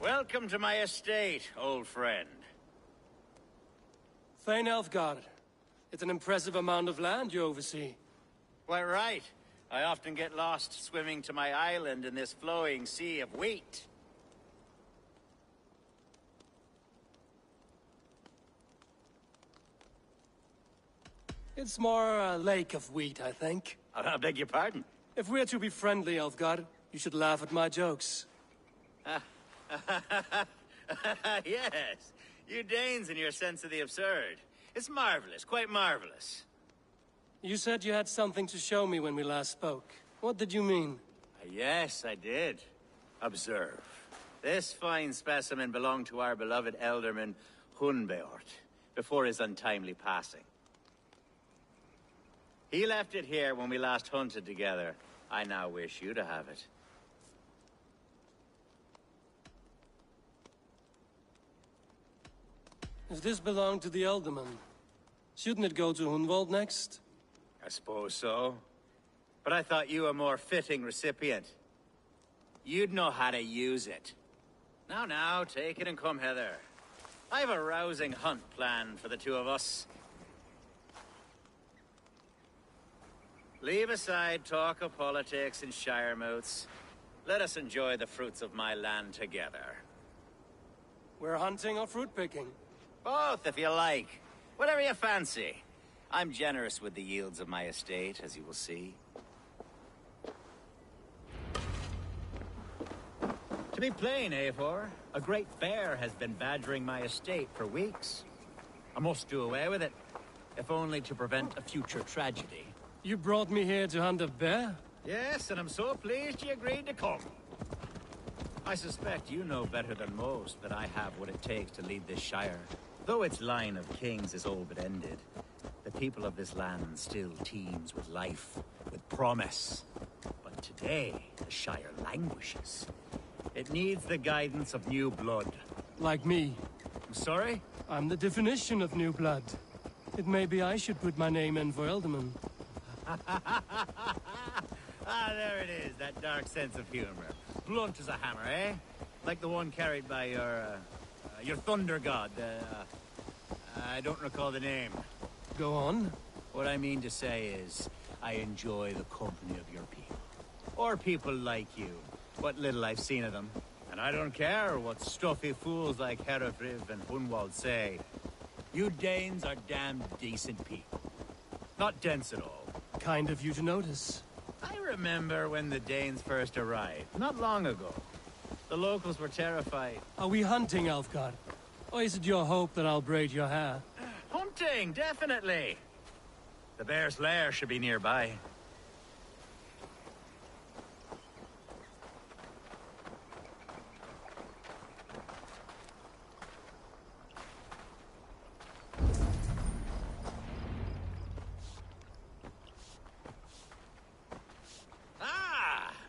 Welcome to my estate, old friend. Thane Elfgard. It's an impressive amount of land you oversee. Quite right. I often get lost swimming to my island in this flowing sea of wheat. It's more a lake of wheat, I think. I beg your pardon? If we're to be friendly, Elfgard, you should laugh at my jokes. Yes, you Danes and your sense of the absurd. It's marvelous, quite marvelous. You said you had something to show me when we last spoke. What did you mean? Yes, I did. Observe. This fine specimen belonged to our beloved Elderman Hunbeort, before his untimely passing. He left it here when we last hunted together. I now wish you to have it. If this belonged to the Elderman, shouldn't it go to Hunwald next? I suppose so. But I thought you a more fitting recipient. You'd know how to use it. Now, take it and come hither. I've a rousing hunt planned for the two of us. Leave aside talk of politics and shire moats. Let us enjoy the fruits of my land together. We're hunting or fruit picking? Both, if you like. Whatever you fancy. I'm generous with the yields of my estate, as you will see. To be plain, Eivor, a great bear has been badgering my estate for weeks. I must do away with it, if only to prevent a future tragedy. You brought me here to hunt a bear? Yes, and I'm so pleased you agreed to come. I suspect you know better than most that I have what it takes to lead this shire. Though its line of kings is all but ended, the people of this land still teems with life, with promise. But today, the shire languishes. It needs the guidance of new blood. Like me. I'm sorry? I'm the definition of new blood. It may be I should put my name in for Elderman. There it is, that dark sense of humor. Blunt as a hammer, eh? Like the one carried by your thunder god. I don't recall the name. Go on. What I mean to say is, I enjoy the company of your people. Or people like you. What little I've seen of them. And I don't care what stuffy fools like Herefriv and Hunwald say. You Danes are damned decent people. Not dense at all. Kind of you to notice. I remember when the Danes first arrived, not long ago. The locals were terrified. Are we hunting, Elfgard? Or is it your hope that I'll braid your hair? Hunting, definitely. The bear's lair should be nearby.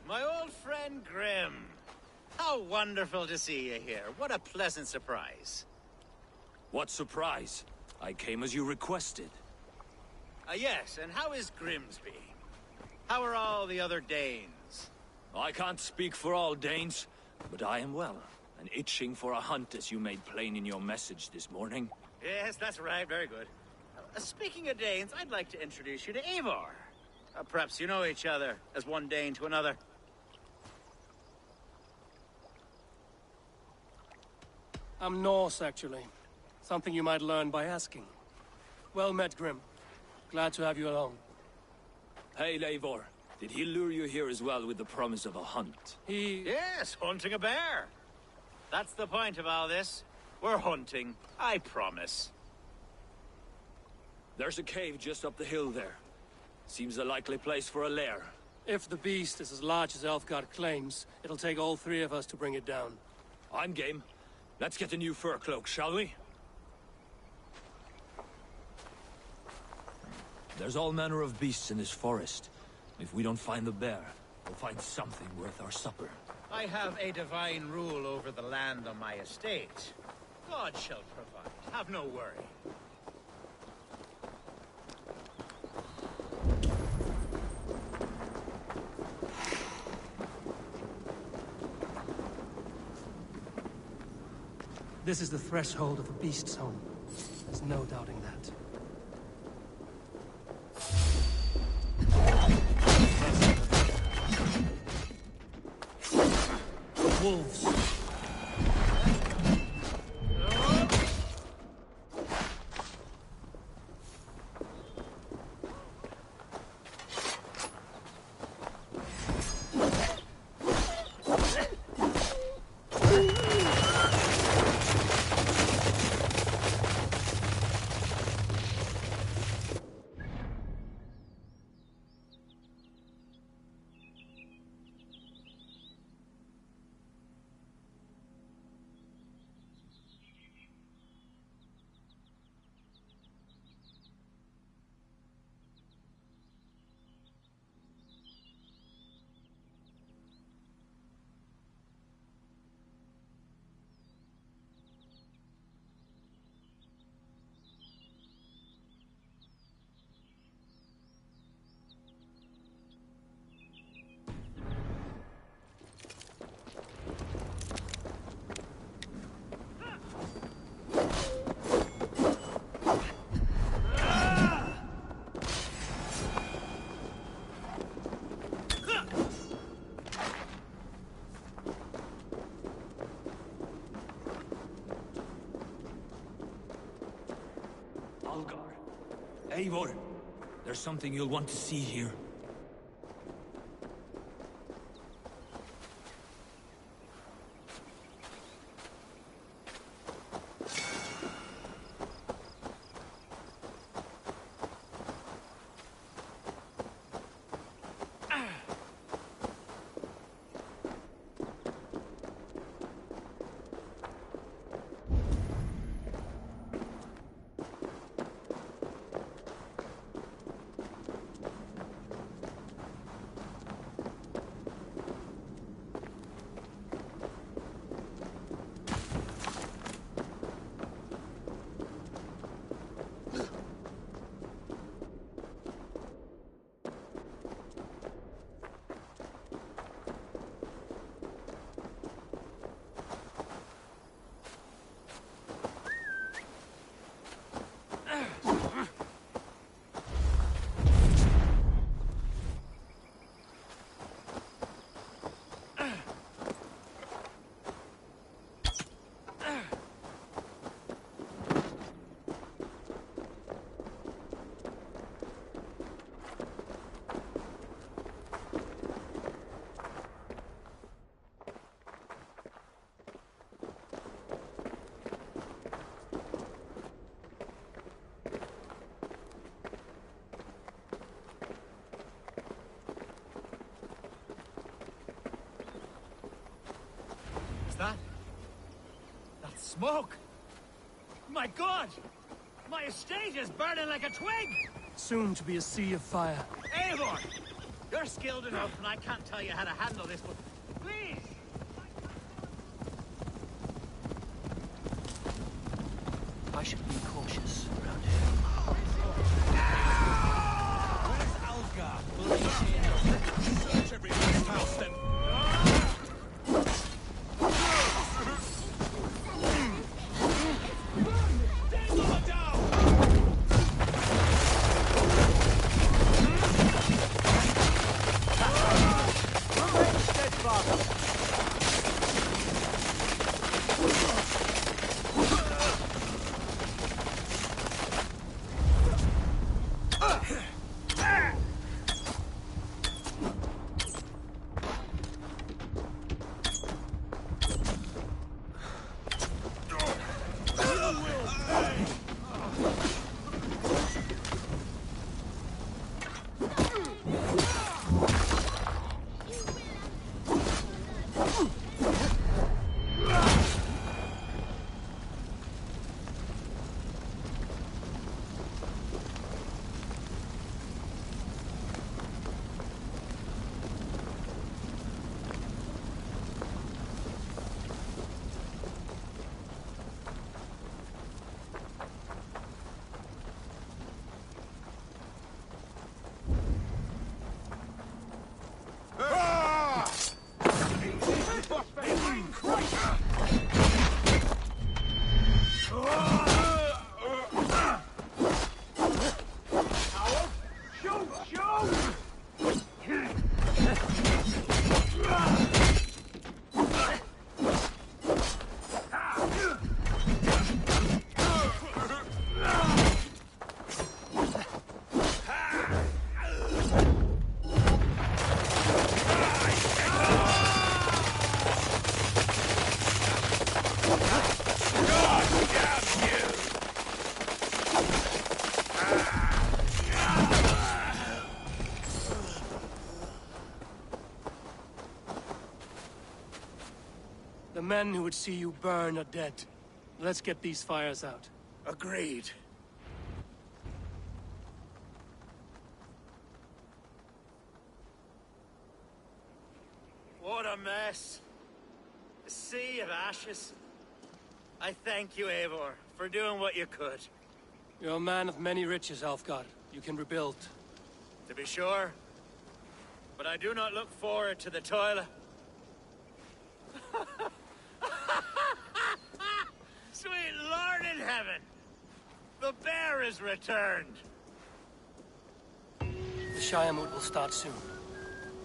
My old friend Grim. How wonderful to see you here. What a pleasant surprise. What surprise? I came as you requested. Yes, and how is Grimsby? How are all the other Danes? I can't speak for all Danes, but I am well, and itching for a hunt as you made plain in your message this morning. Yes, that's right. Very good. Speaking of Danes, I'd like to introduce you to Eivor. Perhaps you know each other, as one Dane to another. I'm Norse, actually. Something you might learn by asking. Well met, Grim. Glad to have you along. Hey, Eivor. Did he lure you here as well with the promise of a hunt? Yes, hunting a bear. That's the point of all this. We're hunting, I promise. There's a cave just up the hill there. Seems a likely place for a lair. If the beast is as large as Elfgard claims, it'll take all three of us to bring it down. I'm game. Let's get a new fur cloak, shall we? There's all manner of beasts in this forest. If we don't find the bear, we'll find something worth our supper. I have a divine rule over the land on my estate. God shall provide. Have no worry. This is the threshold of the beast's home. There's no doubting that. Wolves. Algar. Eivor. There's something you'll want to see here. That smoke! My God! My estate is burning like a twig! Soon to be a sea of fire. Eivor! You're skilled enough, and I can't tell you how to handle this, but please! I should be cautious around here. Where's Algar? Search every house then. men who would see you burn are dead. Let's get these fires out. Agreed. What a mess. A sea of ashes. I thank you, Eivor, for doing what you could. You're a man of many riches, Alfgar. You can rebuild. To be sure. But I do not look forward to the toil. Sweet Lord in heaven! The bear is returned! The Shire Moot will start soon.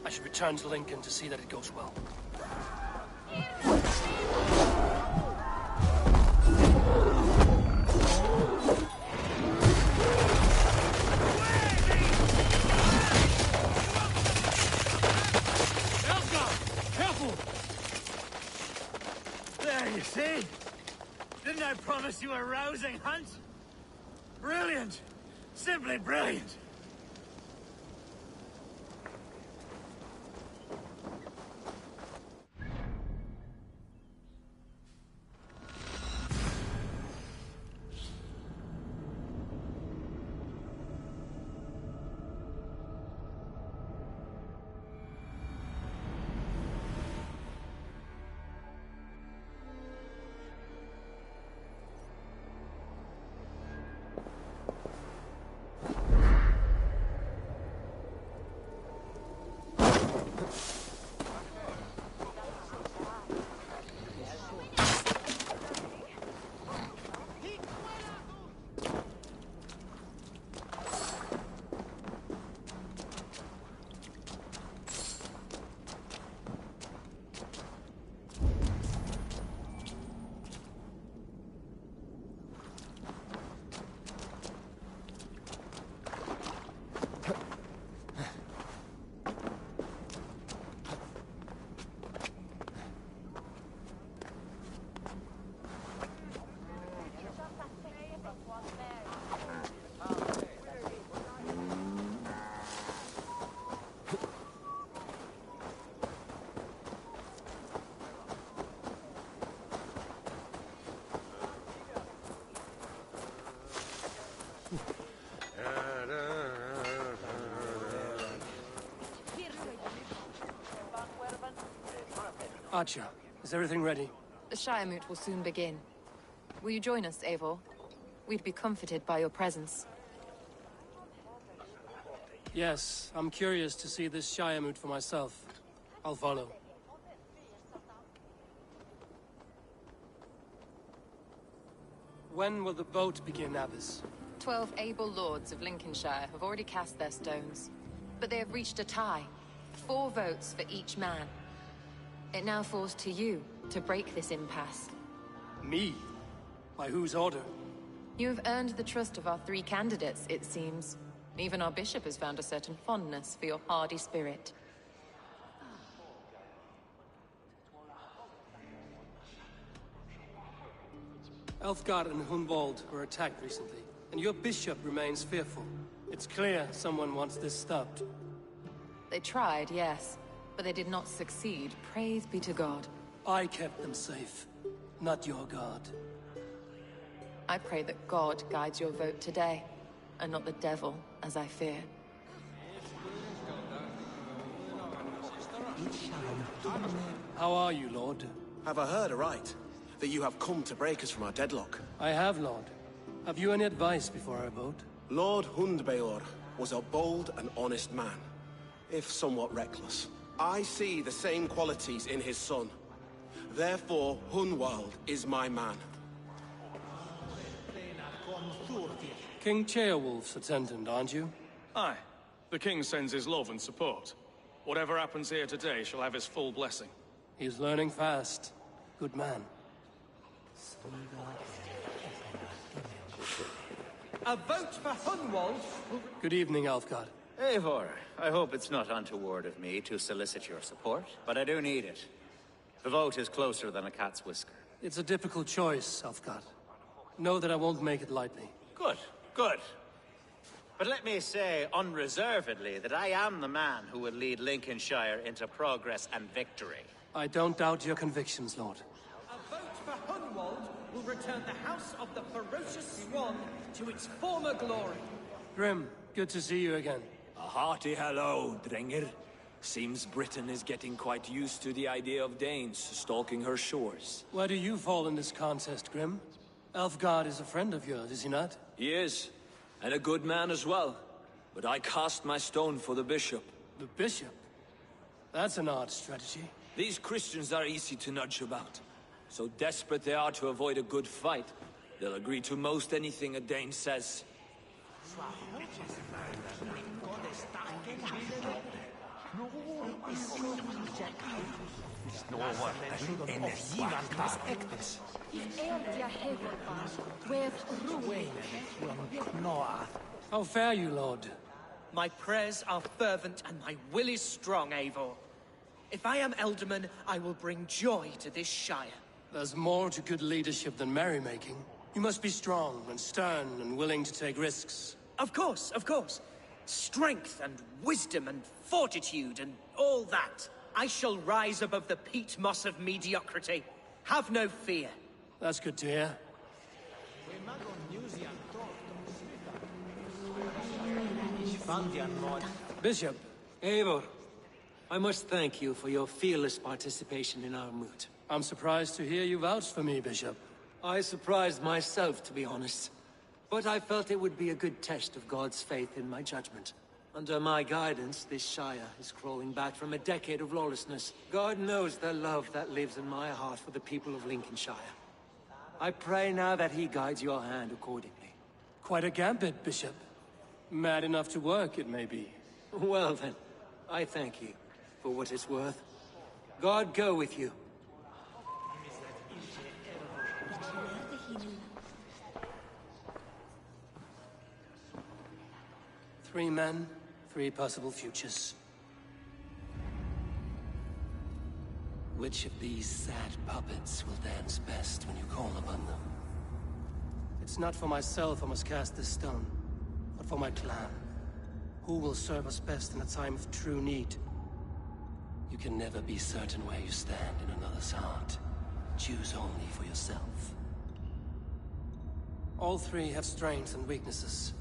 I should return to Lincoln to see that it goes well. There, you see? Didn't I promise you a rousing hunt? Brilliant! Simply brilliant! Archer, is everything ready? The Shire Moot will soon begin. Will you join us, Eivor? We'd be comforted by your presence. Yes, I'm curious to see this Shire Moot for myself. I'll follow. When will the vote begin, Abbess? 12 able lords of Lincolnshire have already cast their stones, but they have reached a tie. 4 votes for each man. It now falls to you to break this impasse. Me? By whose order? You have earned the trust of our 3 candidates, it seems. Even our bishop has found a certain fondness for your hardy spirit. Elfgar and Hunwald were attacked recently, and your bishop remains fearful. It's clear someone wants this stopped. They tried, yes, but they did not succeed. Praise be to God. I kept them safe, not your god. I pray that God guides your vote today, and not the devil, as I fear. How are you, Lord? Have I heard aright? That you have come to break us from our deadlock? I have, Lord. Have you any advice before I vote? Lord Hundbeor was a bold and honest man, if somewhat reckless. I see the same qualities in his son. Therefore, Hunwald is my man. King Ceolwulf's attendant, aren't you? Aye. The king sends his love and support. Whatever happens here today shall have his full blessing. He's learning fast. Good man. A vote for Hunwald. Good evening, Alfgar. Eivor, I hope it's not untoward of me to solicit your support, but I do need it. The vote is closer than a cat's whisker. It's a difficult choice, Alfgar. Know that I won't make it lightly. Good, good. But let me say unreservedly that I am the man who will lead Lincolnshire into progress and victory. I don't doubt your convictions, Lord. for Hunwald will return the House of the Ferocious Swan to its former glory. Grim, good to see you again. A hearty hello, Drengr. Seems Britain is getting quite used to the idea of Danes stalking her shores. Where do you fall in this contest, Grim? Elfgard is a friend of yours, is he not? He is, and a good man as well. But I cast my stone for the bishop. The bishop? That's an odd strategy. These Christians are easy to nudge about. So desperate they are to avoid a good fight, they'll agree to most anything a Dane says. How fare you, Lord? My prayers are fervent and my will is strong, Eivor. If I am Elderman, I will bring joy to this Shire. There's more to good leadership than merrymaking. You must be strong and stern and willing to take risks. Of course, of course. Strength and wisdom and fortitude and all that. I shall rise above the peat moss of mediocrity. Have no fear. That's good to hear. Bishop. Eivor, I must thank you for your fearless participation in our moot. I'm surprised to hear you vouch for me, Bishop. I surprised myself, to be honest. But I felt it would be a good test of God's faith in my judgment. Under my guidance, this Shire is crawling back from a decade of lawlessness. God knows the love that lives in my heart for the people of Lincolnshire. I pray now that he guides your hand accordingly. Quite a gambit, Bishop. Mad enough to work, it may be. Well then, I thank you for what it's worth. God go with you. Three men, three possible futures. Which of these sad puppets will dance best when you call upon them? It's not for myself I must cast this stone, but for my clan. Who will serve us best in a time of true need? You can never be certain where you stand in another's heart. Choose only for yourself. All three have strengths and weaknesses.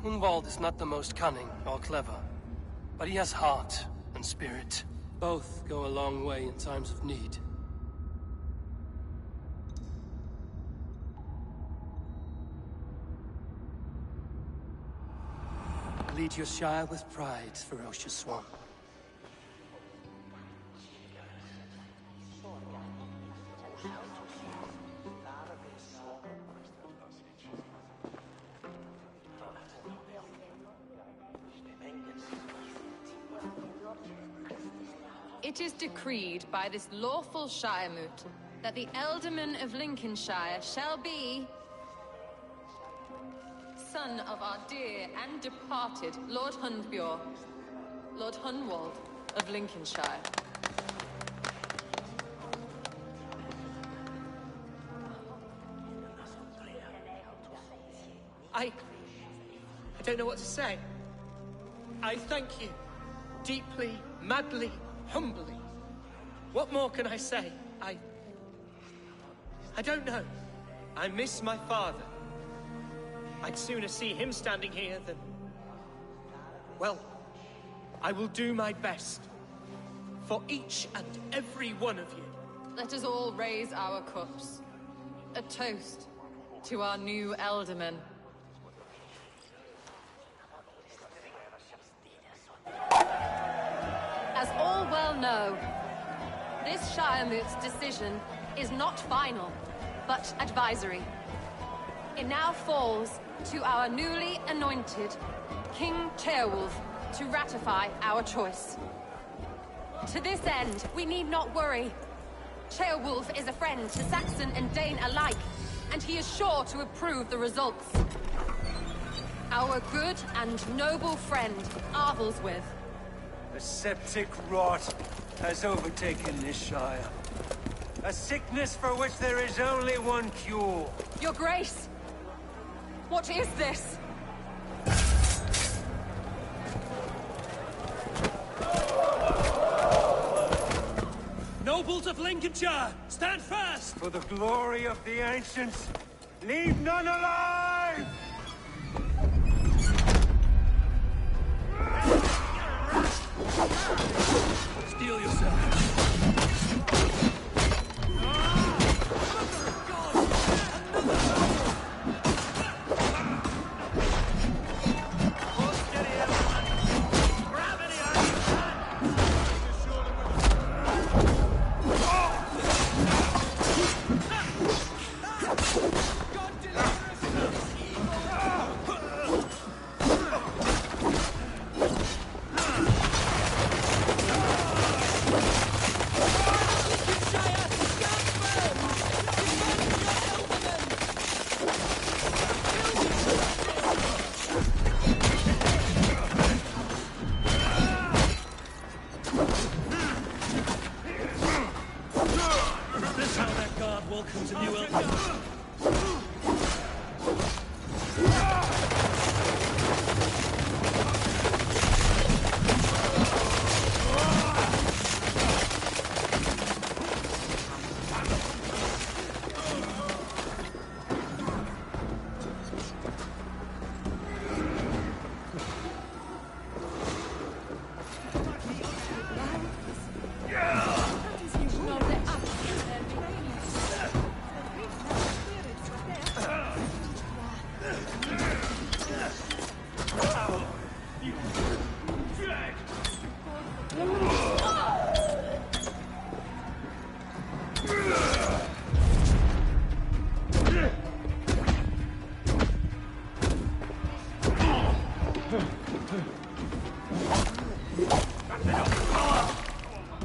Hunwald is not the most cunning or clever, but he has heart and spirit. Both go a long way in times of need. Lead your Shire with pride, ferocious Swan. It is decreed by this lawful Shiremoot that the Ealdorman of Lincolnshire shall be son of our dear and departed Lord Hundbjorn, Lord Hunwald of Lincolnshire. I don't know what to say. I thank you. Deeply, madly, humbly. What more can I say? I don't know. I miss my father. I'd sooner see him standing here than... Well, I will do my best. For each and every one of you. Let us all raise our cups. A toast to our new Ealdorman. As all well know, this Shiremoot's decision is not final, but advisory. It now falls to our newly anointed King Ceolwulf to ratify our choice. To this end, we need not worry. Ceolwulf is a friend to Saxon and Dane alike, and he is sure to approve the results. Our good and noble friend, Arvalswith. A septic rot has overtaken this Shire. A sickness for which there is only one cure. Your Grace! What is this? Nobles of Lincolnshire, stand fast! For the glory of the ancients, leave none alive! Steel yourself.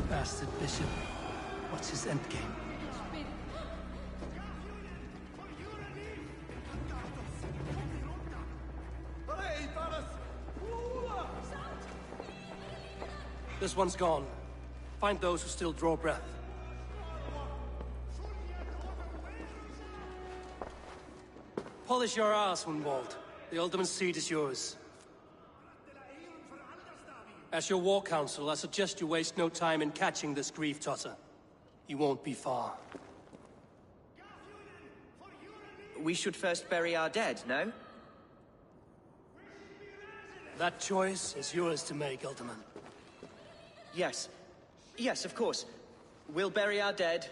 Bastard Bishop. What's his endgame? This one's gone. Find those who still draw breath. Polish your ass, Hunwald. The Ealdorman's seat is yours. As your war council, I suggest you waste no time in catching this grief-tosser. He won't be far. We should first bury our dead, no? That choice is yours to make, Ealdorman. Yes. Yes, of course. We'll bury our dead,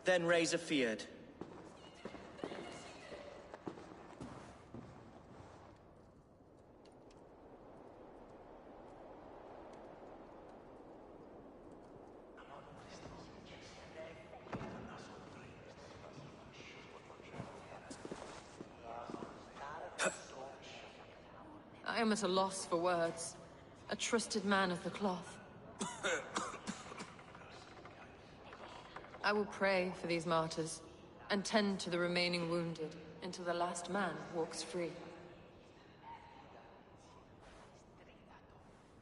then raise a feared. am at a loss for words. A trusted man of the cloth. I will pray for these martyrs, and tend to the remaining wounded, until the last man walks free.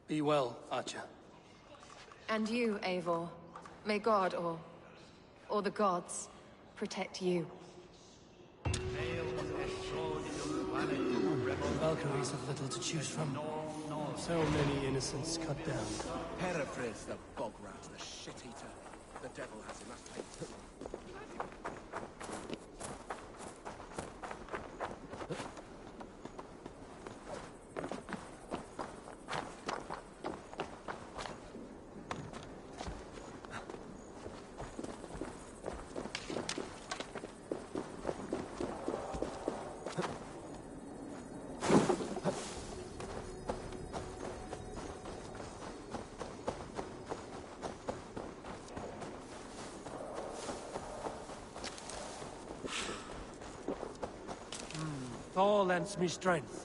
Be well, Archer. And you, Eivor. May God, or the gods, protect you. The Valkyries have little to choose from. So many innocents cut down. Periphrase the bog rat, the shit-eater. The devil has him at bay. Thor lends me strength.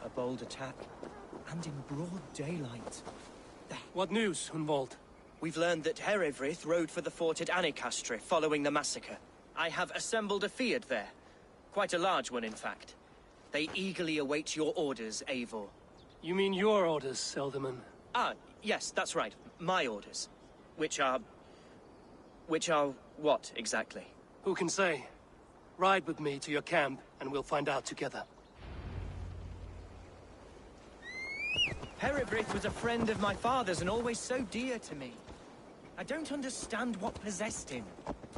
A bold attack, and in broad daylight. What news, Hunwald? We've learned that Herewrith rode for the fort at Annikastre following the massacre. I have assembled a Field there. Quite a large one, in fact. They eagerly await your orders, Eivor. You mean your orders, Elderman? Ah, yes, that's right. My orders. Which are what, exactly? Who can say? Ride with me to your camp, and we'll find out together. Herewrith was a friend of my father's and always so dear to me. I don't understand what possessed him.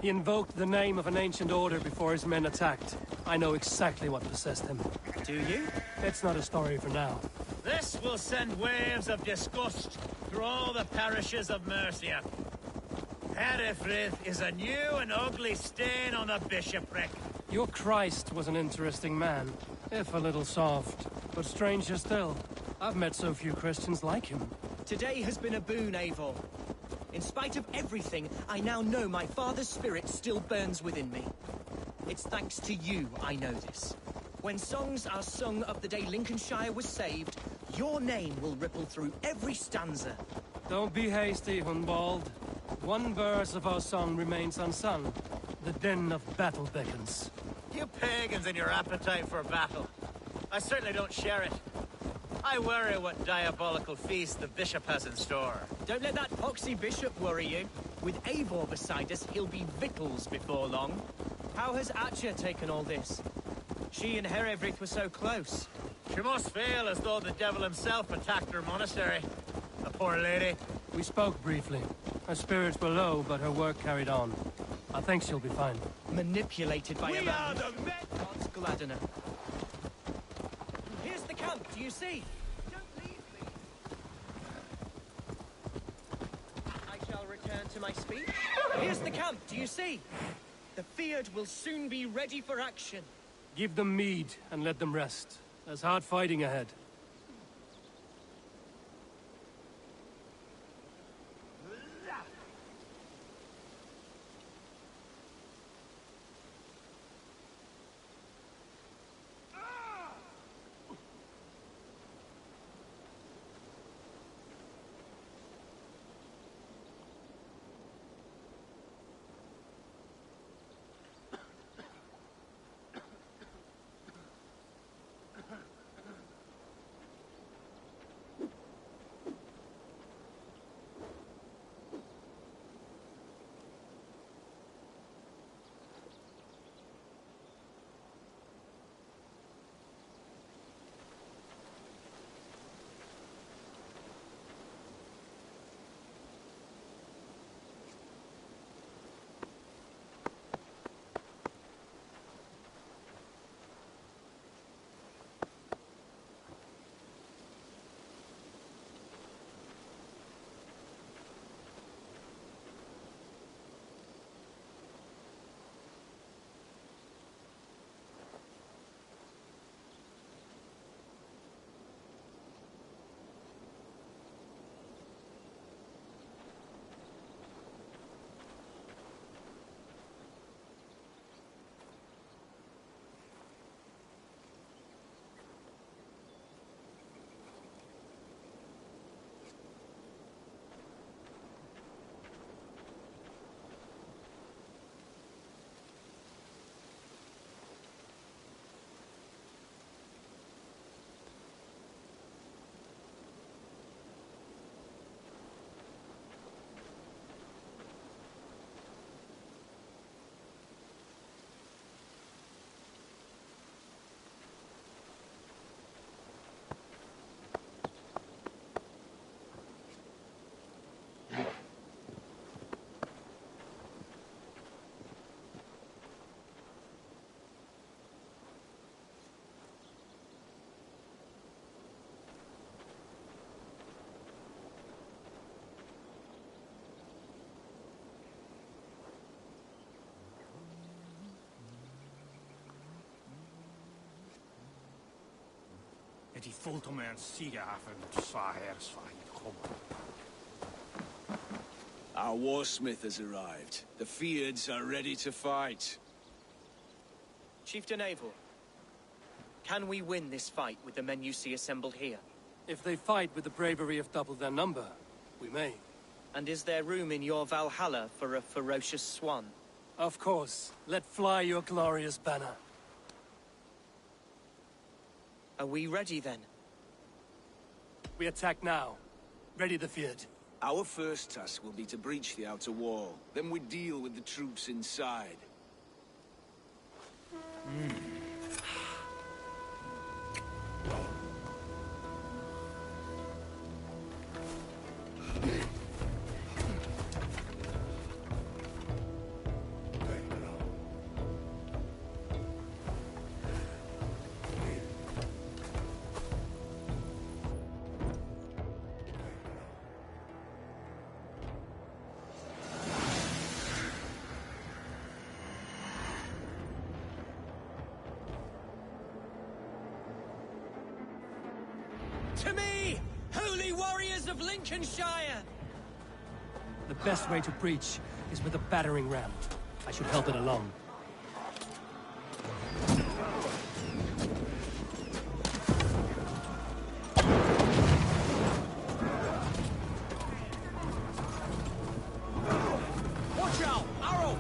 He invoked the name of an ancient order before his men attacked. I know exactly what possessed him. Do you? It's not a story for now. This will send waves of disgust through all the parishes of Mercia. Herefrith is a new and ugly stain on the bishopric. Your Christ was an interesting man, if a little soft. But stranger still, I've met so few Christians like him. Today has been a boon, Eivor. In spite of everything, I now know my father's spirit still burns within me. It's thanks to you I know this. When songs are sung of the day Lincolnshire was saved, your name will ripple through every stanza. Don't be hasty, Hunwald. One verse of our song remains unsung. The din of battle beckons. You pagans and your appetite for battle. I certainly don't share it. I worry what diabolical feast the bishop has in store. Don't let that poxy bishop worry you. With Eivor beside us, he'll be victuals before long. How has Atya taken all this? She and Herewrith were so close. She must feel as though the devil himself attacked her monastery. The poor lady. We spoke briefly. Her spirits were low, but her work carried on. I think she'll be fine. Manipulated by a man. God's Gladdener. Here's the camp, do you see? Don't leave me. I shall return to my speech. Here's the camp, do you see? The Fyrd will soon be ready for action. Give them mead and let them rest. There's hard fighting ahead. Het die voelt om een sigaven sahersfight komen. Our warsmith has arrived. The Feards are ready to fight. Chieftain Eivor, can we win this fight with the men you see assembled here? If they fight with the bravery of double their number, we may. And is there room in your Valhalla for a ferocious swan? Of course. Let fly your glorious banner. Are we ready then? We attack now. Ready the Feared. Our first task will be to breach the outer wall. Then we deal with the troops inside. To me, holy warriors of Lincolnshire! The best way to breach is with a battering ram. I should help it along. Watch out! Arrow!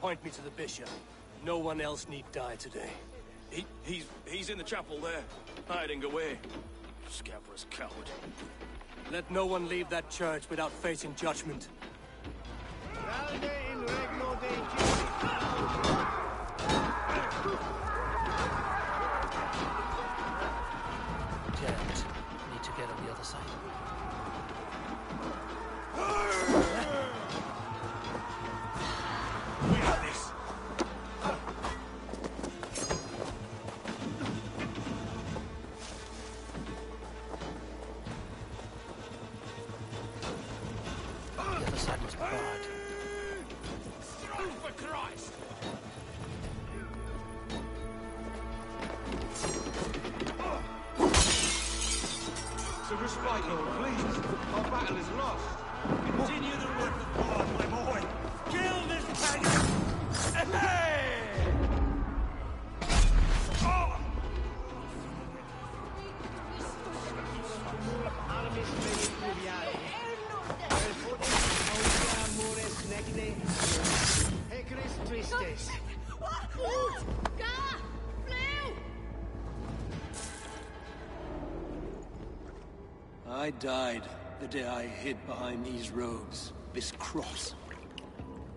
point me to the bishop. No one else need die today. He's in the chapel there, hiding away. Scabrous coward. Let no one leave that church without facing judgment. Can't. Need to get on the other side. We got this. The other side must be barred. For Christ! So respite, Lord, please. Our battle is lost. Continue the work of God, my boy. Kill this pagan! Hey! Oh! I died the day I hid behind these robes, this cross.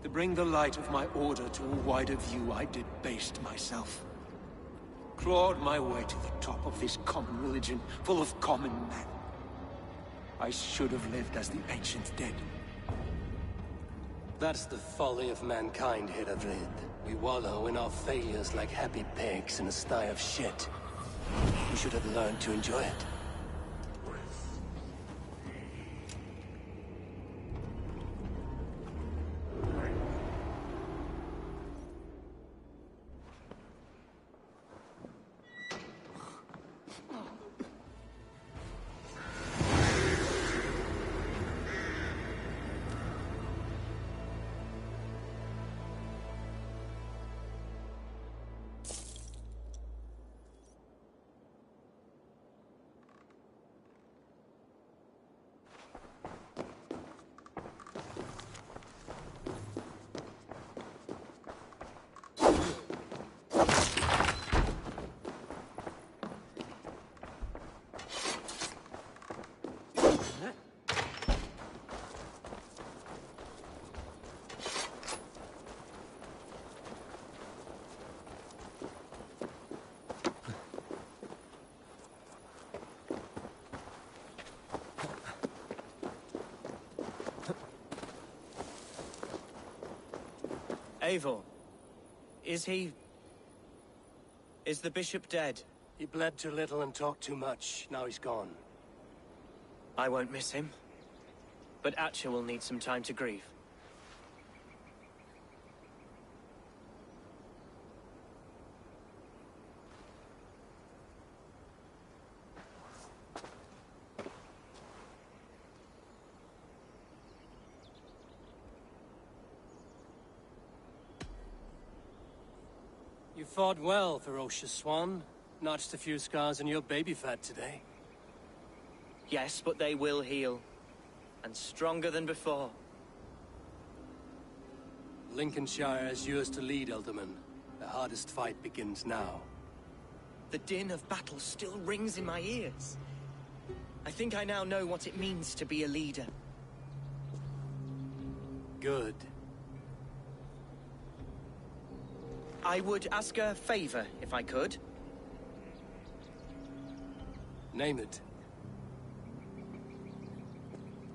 To bring the light of my order to a wider view, I debased myself. Clawed my way to the top of this common religion, full of common men. I should have lived as the ancient dead. That's the folly of mankind, Heravrid. We wallow in our failures like happy pigs in a sty of shit. We should have learned to enjoy it. Eivor, is the bishop dead? He bled too little and talked too much. Now he's gone. I won't miss him. But Atcha will need some time to grieve. You fought well, ferocious swan. Notched a few scars on your baby fat today. Yes, but they will heal. And stronger than before. Lincolnshire is yours to lead, Elderman. The hardest fight begins now. The din of battle still rings in my ears. I think I now know what it means to be a leader. Good. I would ask a favor, if I could. Name it.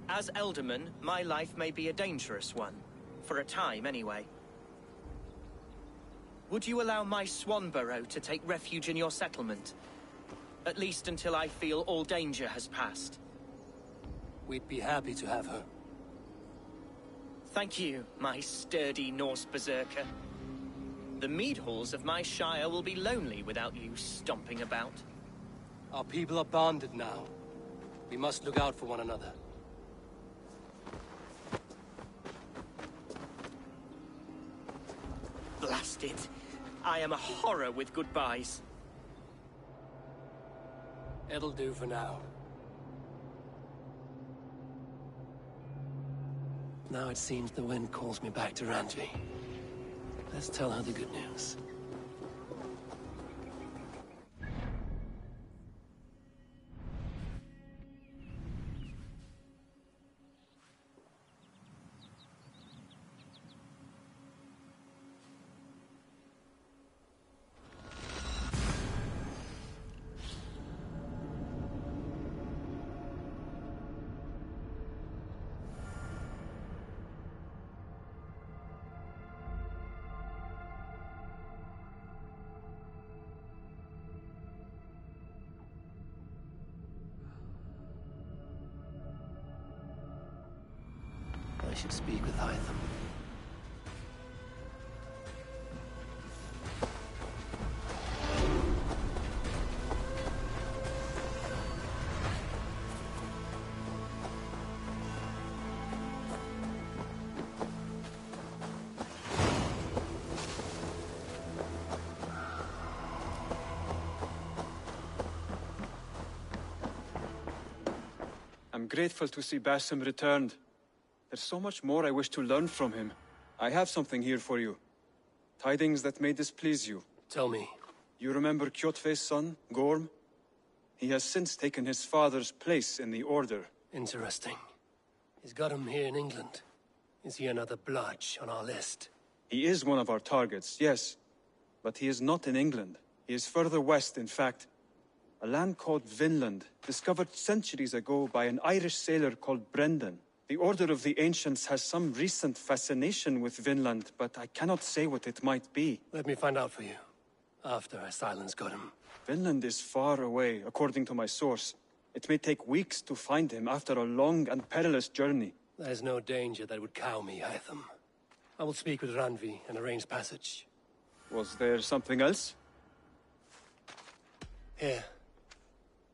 As Elderman, my life may be a dangerous one. For a time, anyway. Would you allow my Swanborough to take refuge in your settlement? At least until I feel all danger has passed. We'd be happy to have her. Thank you, my sturdy Norse berserker. The mead halls of my shire will be lonely without you stomping about. Our people are bonded now. We must look out for one another. Blast it. I am a horror with goodbyes. It'll do for now. Now it seems the wind calls me back to Randvi. Let's tell her the good news. I should speak with Hytham. I'm grateful to see Basim returned. There's so much more I wish to learn from him. I have something here for you. Tidings that may displease you. Tell me. You remember Kjotve's son, Gorm? He has since taken his father's place in the Order. Interesting. He's got him here in England. Is he another blotch on our list? He is one of our targets, yes. But he is not in England. He is further west, in fact. A land called Vinland, discovered centuries ago by an Irish sailor called Brendan. The Order of the Ancients has some recent fascination with Vinland, but I cannot say what it might be. Let me find out for you, after I silence Godham. Vinland is far away, according to my source. It may take weeks to find him after a long and perilous journey. There's no danger that would cow me, Hytham. I will speak with Randvi and arrange passage. Was there something else? Here.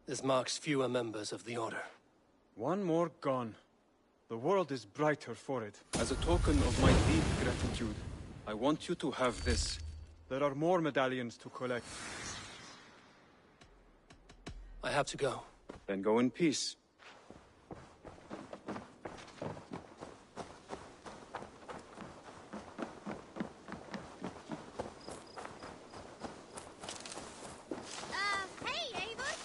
This marks fewer members of the Order. One more gone. The world is brighter for it. As a token of my deep gratitude, I want you to have this. There are more medallions to collect. I have to go. Then go in peace. Hey, Eivor!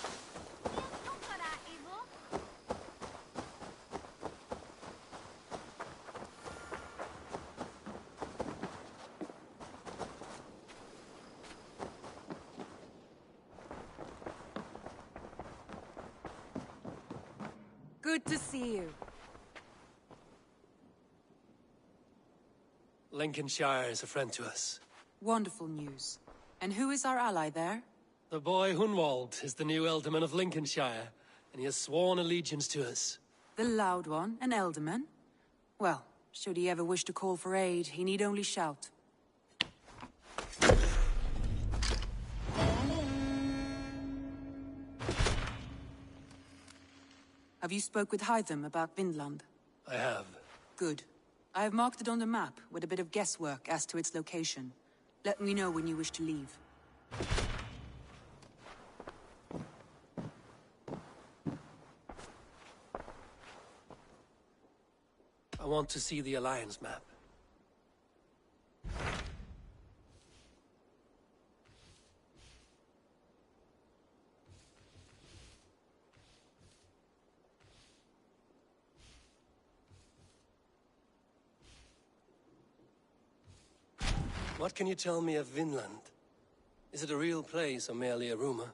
Good to see you. Lincolnshire is a friend to us. Wonderful news. And who is our ally there? The boy Hunwald is the new Ealdorman of Lincolnshire, and he has sworn allegiance to us. The loud one, an Ealdorman? Well, should he ever wish to call for aid, he need only shout. Have you spoke with Hytham about Vinland? I have. Good. I have marked it on the map with a bit of guesswork as to its location. Let me know when you wish to leave. I want to see the Alliance map. What can you tell me of Vinland? Is it a real place or merely a rumor?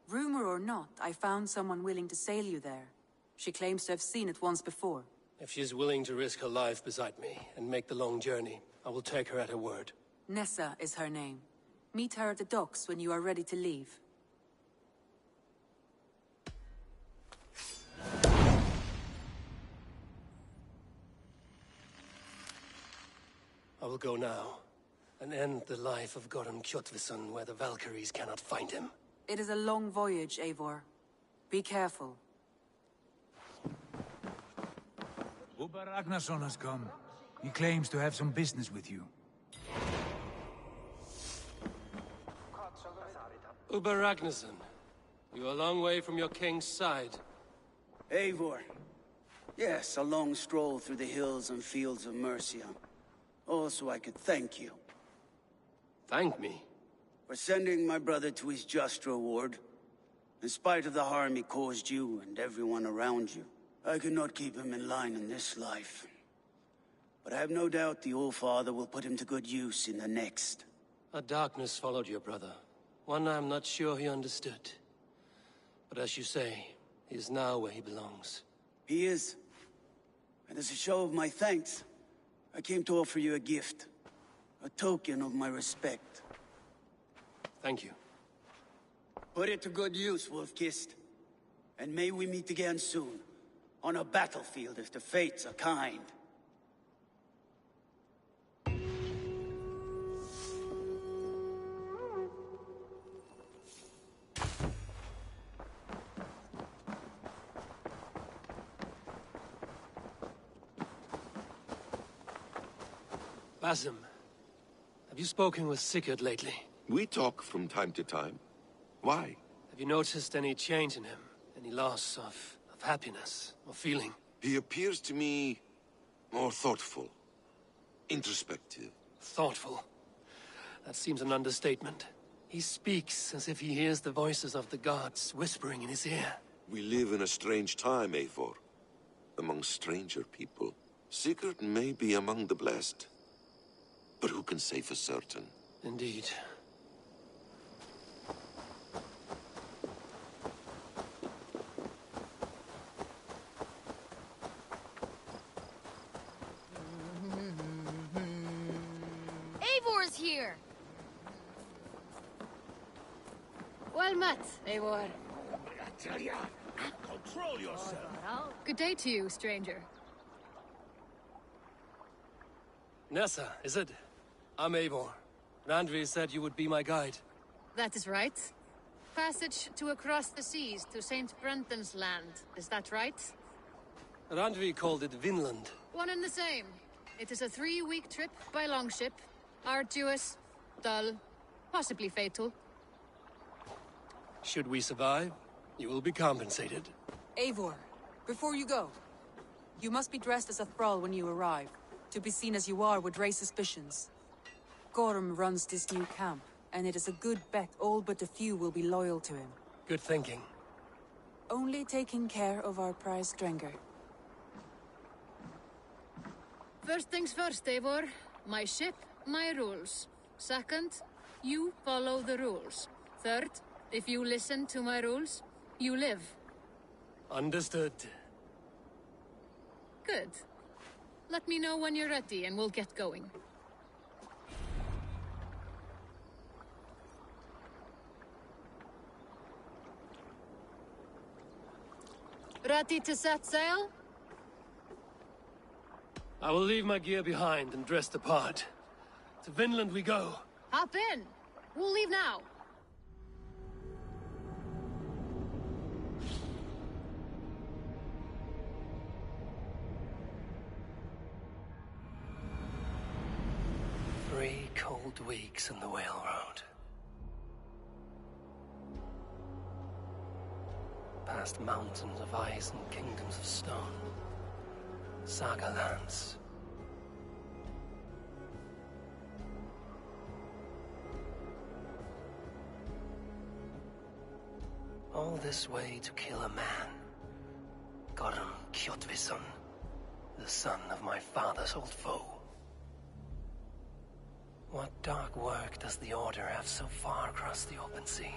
Rumor or not, I found someone willing to sail you there. She claims to have seen it once before. If she's willing to risk her life beside me and make the long journey, I will take her at her word. Nessa is her name. Meet her at the docks when you are ready to leave. I will go now, and end the life of Goran Kjotveson where the Valkyries cannot find him. It is a long voyage, Eivor. Be careful. Ubba Ragnarsson has come. He claims to have some business with you. Ubba Ragnarsson, you are a long way from your king's side. Eivor. Yes, a long stroll through the hills and fields of Mercia. Also, I could thank you. Thank me? For sending my brother to his just reward. In spite of the harm he caused you and everyone around you, I could not keep him in line in this life. But I have no doubt the All-Father will put him to good use in the next. A darkness followed your brother. One I'm not sure he understood. But as you say, he is now where he belongs. He is. And as a show of my thanks, I came to offer you a gift. A token of my respect. Thank you. Put it to good use, Wolf-Kissed. And may we meet again soon. On a battlefield if the fates are kind. Basim, have you spoken with Sigurd lately? We talk from time to time. Why? Have you noticed any change in him? Any loss of happiness or feeling? He appears to me more thoughtful, introspective. Thoughtful? That seems an understatement. He speaks as if he hears the voices of the gods whispering in his ear. We live in a strange time, Eivor. Among stranger people. Sigurd may be among the blessed. But who can say for certain? Indeed. Eivor's here! Well met, Eivor. I tell ya, control yourself. Good day to you, stranger. Nessa, is it? I'm Eivor. Randvi said you would be my guide. That is right. Passage to across the seas to St. Brenton's land. Is that right? Randvi called it Vinland. One and the same. It is a 3-week trip by longship. Arduous, dull, possibly fatal. Should we survive, you will be compensated. Eivor, before you go, you must be dressed as a thrall when you arrive. To be seen as you are would raise suspicions. Gorm runs this new camp, and it is a good bet all but a few will be loyal to him. Good thinking. Only taking care of our prize Drenger. First things first, Eivor. My ship, my rules. Second, you follow the rules. Third, if you listen to my rules, you live. Understood. Good. Let me know when you're ready and we'll get going. Ready to set sail? I will leave my gear behind and dress the part. To Vinland we go. Hop in. We'll leave now. Three cold weeks in the Whale Road. Past mountains of ice and kingdoms of stone. Saga lands. All this way to kill a man. Gorm Kjotvisson, the son of my father's old foe. What dark work does the Order have so far across the open sea?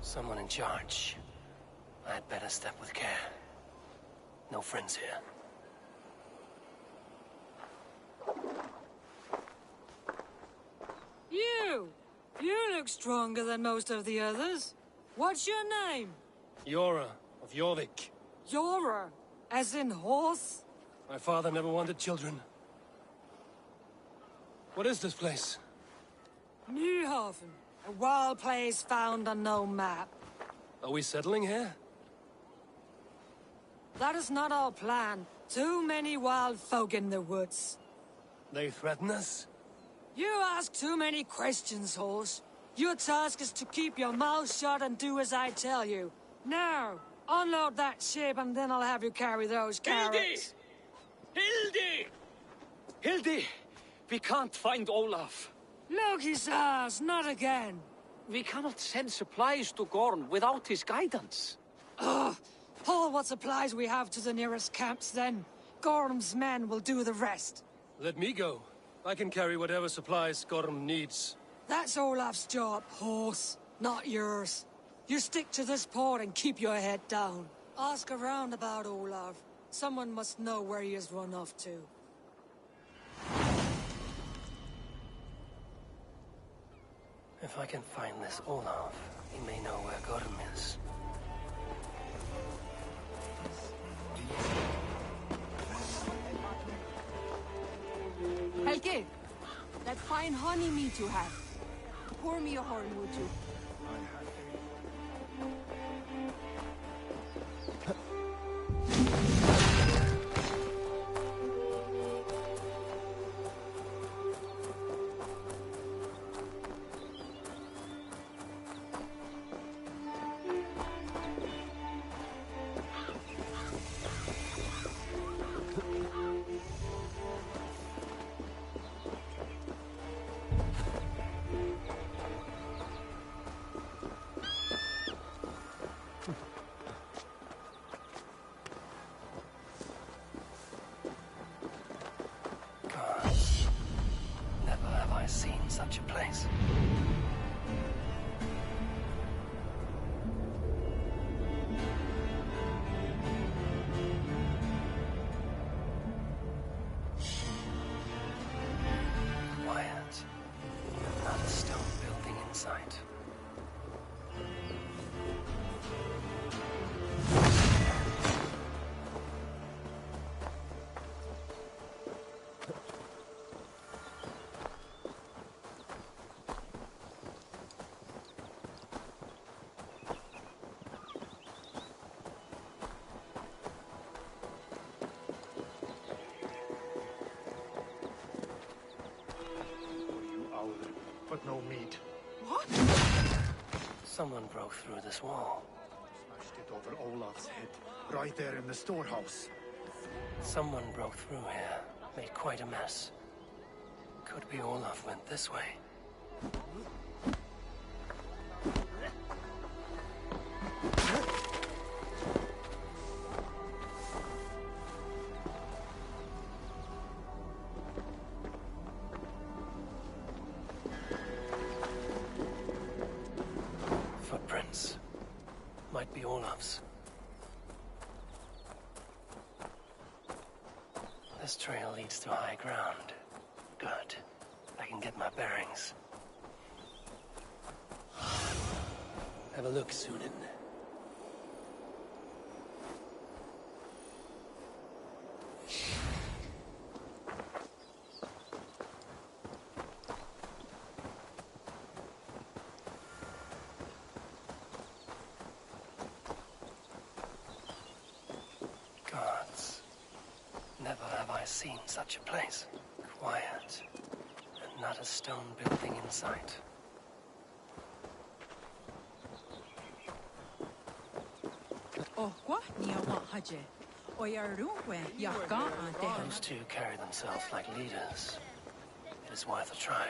Someone in charge. I'd better step with care. No friends here. You look stronger than most of the others. What's your name? Yora of Jorvik. Yora, as in horse? My father never wanted children. What is this place? Newhaven, a wild place found on no map. Are we settling here? That is not our plan. Too many wild folk in the woods. They threaten us? You ask too many questions, horse. Your task is to keep your mouth shut and do as I tell you. Now, unload that ship and then I'll have you carry those carrots. Hildy! Hildy! We can't find Olaf. Look, his ass, not again. We cannot send supplies to Gorn without his guidance. Ugh! Haul what supplies we have to the nearest camps, then. Gorm's men will do the rest. Let me go. I can carry whatever supplies Gorm needs. That's Olaf's job, horse, not yours. You stick to this port and keep your head down. Ask around about Olaf. Someone must know where he has run off to. If I can find this Olaf, he may know where Gorm is. Helge, that fine honey meat you have. Pour me a horn, would you? Seen such a place. Quiet. Not a stone building in sight. But no meat. What? Someone broke through this wall. Smashed it over Olaf's head, right there in the storehouse. Someone broke through here, made quite a mess. Could be Olaf went this way. Footprints. Might be Olaf's. This trail leads to high ground. Good. I can get my bearings. Have a look, Sunan. Gods. Never have I seen such a place. Quiet. And not a stone building in sight. Those two carry themselves like leaders. It is worth a try.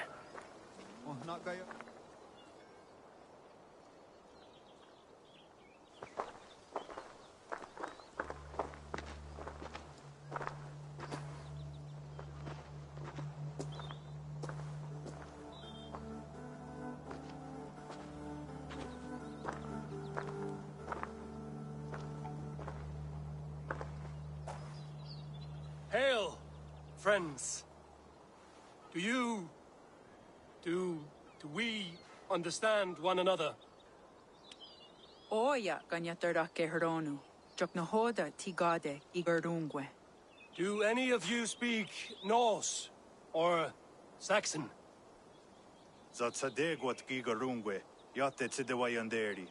friends. Do we understand one another? Oya ganyatarda kehronu. Joknahoda tigade igardungwe. Do any of you speak Norse or Saxon? Zatsadegwat gigarungwe. Yate tidewayanderi.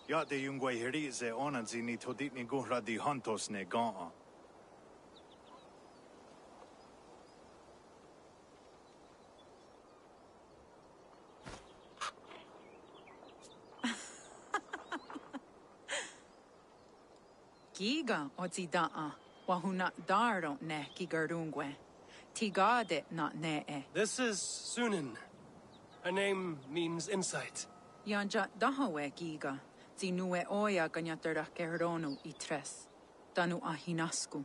Yate yungwe herize onanzi toditni guhra di hantos ne gaa. Giga ozidaa. Wahuna daro ne gigardungwe. Tigade not ne. This is Sunan. Her name means insight. Yanja dahawe giga. Zinue oya ganyatarda kehronu itres. Danu ahinasku.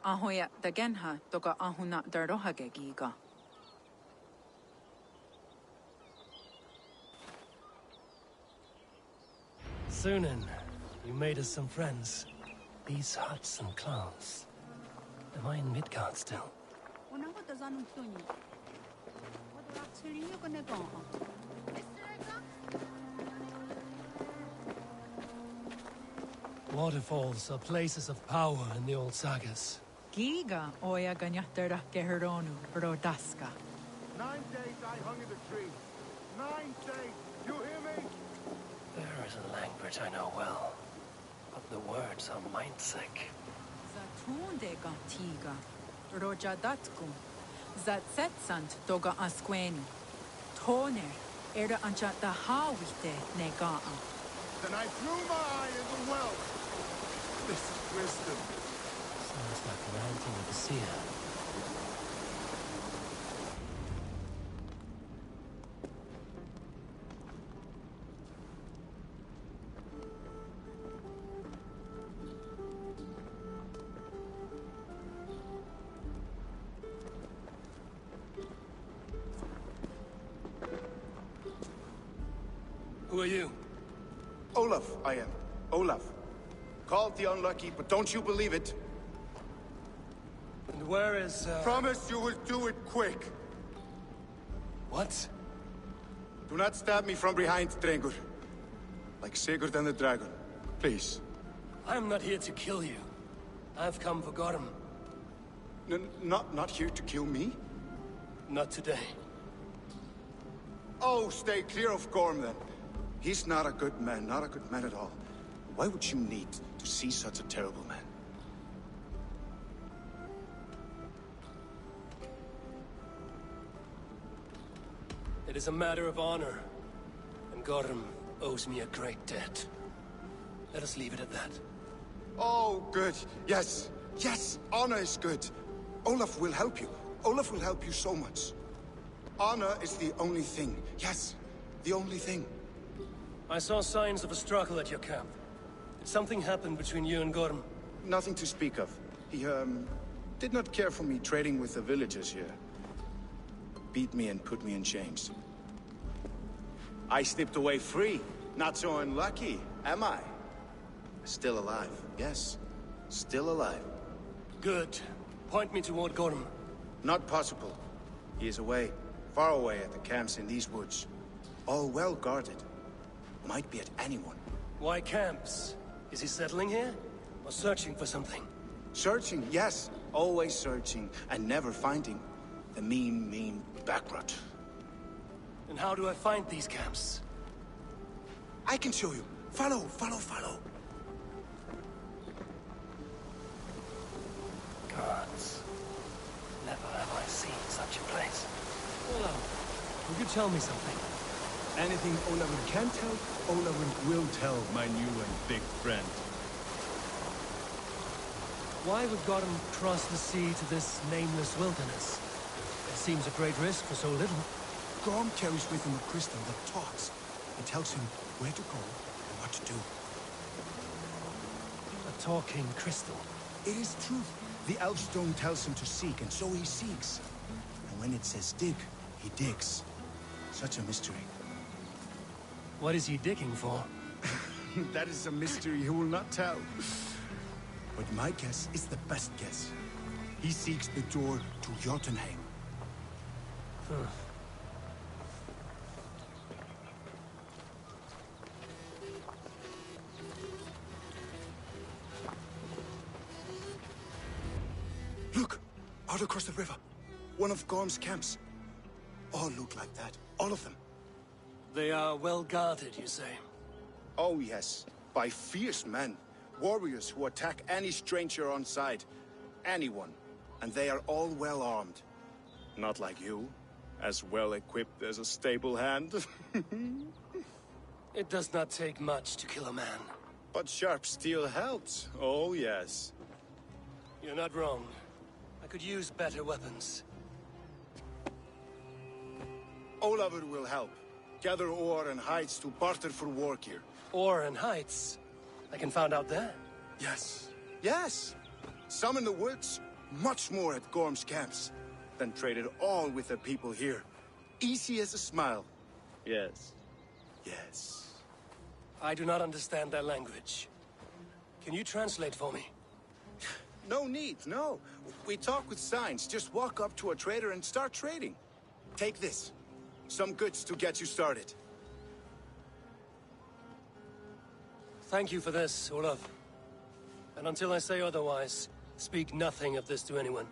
Ahoya dagenha toga ahuna darohage giga. Sunan, you made us some friends. These huts and clans. Am I in Midgard still? Waterfalls are places of power in the old sagas. Giga oya ganyatarda kehronu rodaska. 9 days I hung in the tree. 9 days. You hear me? There is a language I know well, but the words are mind-sick. Zatunde tiga. Rojadatkum. Zatsetsant doga asqueni. Toner. Era ancha dahawite negaa. Then I threw my eye in the well. This is wisdom. Sounds like ranting with the seer. Who are you? Olaf, I am. Olaf. Called the Unlucky, but don't you believe it? And where is, Promise you will do it quick. What? Do not stab me from behind, Drengur. Like Sigurd and the dragon. Please. I'm not here to kill you. I've come for Gorm. Not here to kill me? Not today. Oh, stay clear of Gorm, then. He's not a good man, not a good man at all. Why would you need to see such a terrible man? It is a matter of honor, and Gorm owes me a great debt. Let us leave it at that. Oh, good. Yes. Yes, honor is good. Olaf will help you. Olaf will help you so much. Honor is the only thing. Yes, the only thing. I saw signs of a struggle at your camp. Did something happen between you and Gorm? Nothing to speak of. He, did not care for me trading with the villagers here. Beat me and put me in chains. I slipped away free. Not so unlucky, am I? Still alive, yes. Still alive. Good. Point me toward Gorm. Not possible. He is away. Far away at the camps in these woods. All well guarded. Might be at anyone. Why camps? Is he settling here? Or searching for something? Searching, yes. Always searching, and never finding. The mean backrot. And how do I find these camps? I can show you. Follow. Gods. Never have I seen such a place. Hello. Will you tell me something? Anything Olafur can tell, Olafur will tell my new and big friend. Why would Gorm cross the sea to this nameless wilderness? It seems a great risk for so little. Gorm carries with him a crystal that talks. It tells him where to go and what to do. A talking crystal. It is truth. The Elfstone tells him to seek, and so he seeks. And when it says dig, he digs. Such a mystery. What is he digging for? That is a mystery he will not tell. But my guess is the best guess. He seeks the door to Jotunheim. Look! Out across the river. One of Gorm's camps. All look like that. All of them. They are well guarded, you say? Oh, yes. By fierce men. Warriors who attack any stranger on sight. Anyone. And they are all well armed. Not like you. As well equipped as a stable hand. It does not take much to kill a man. But sharp steel helps. Oh, yes. You're not wrong. I could use better weapons. Olavur will help. Gather ore and hides to barter for war gear. Ore and heights? I can find out there? Yes. Yes! Some in the woods, much more at Gorm's camps. Then traded all with the people here. Easy as a smile. Yes. Yes. I do not understand their language. Can you translate for me? No need, no. We talk with signs. Just walk up to a trader and start trading. Take this. Some goods to get you started. Thank you for this, Olaf. And until I say otherwise, speak nothing of this to anyone.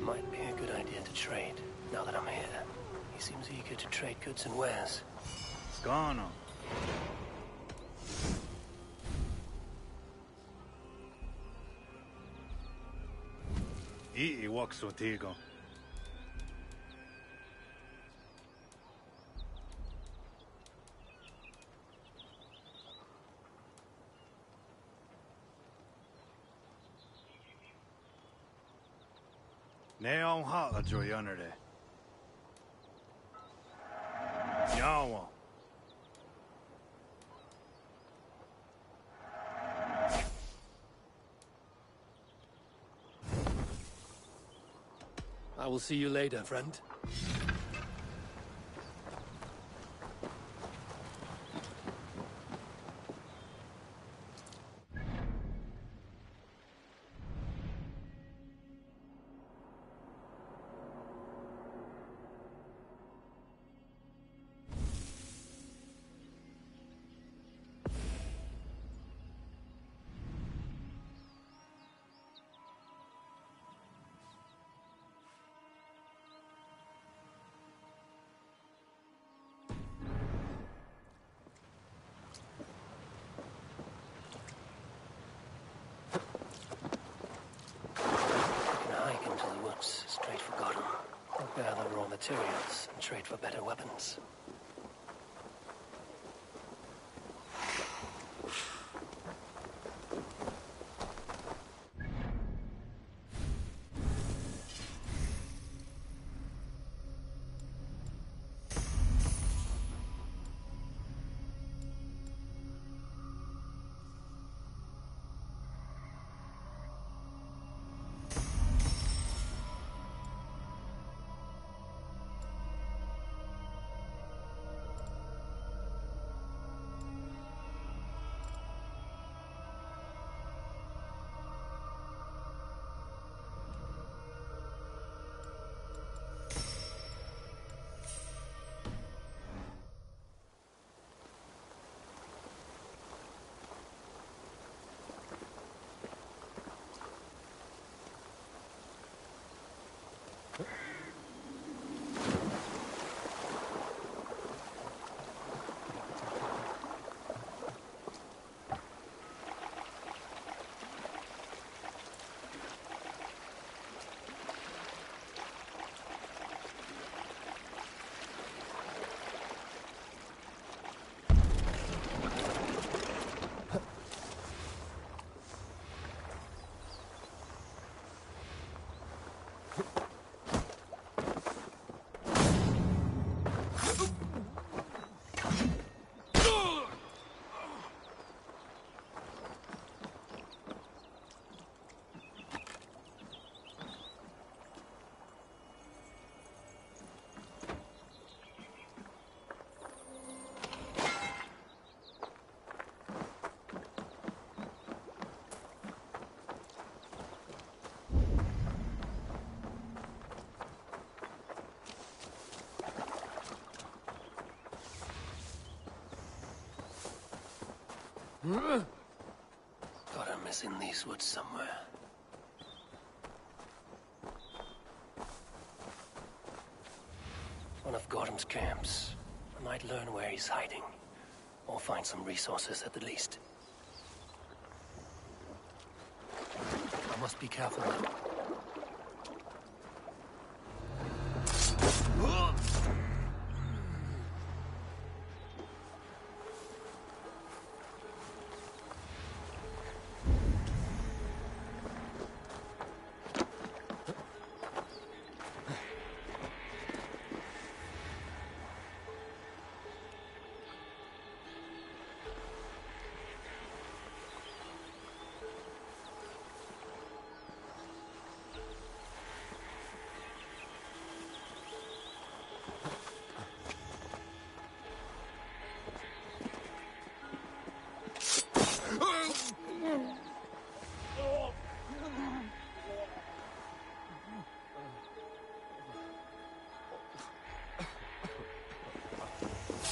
Might be a good idea to trade, now that I'm here. He seems eager to trade goods and wares. What's going on? Ii walks with Tigo. Neon hot a joy under there. Yawa. I will see you later, friend. Straight for Godham. I'll gather raw materials and trade for better weapons. Gorham is in these woods somewhere. One of Gorham's camps. I might learn where he's hiding. Or find some resources at the least. I must be careful now.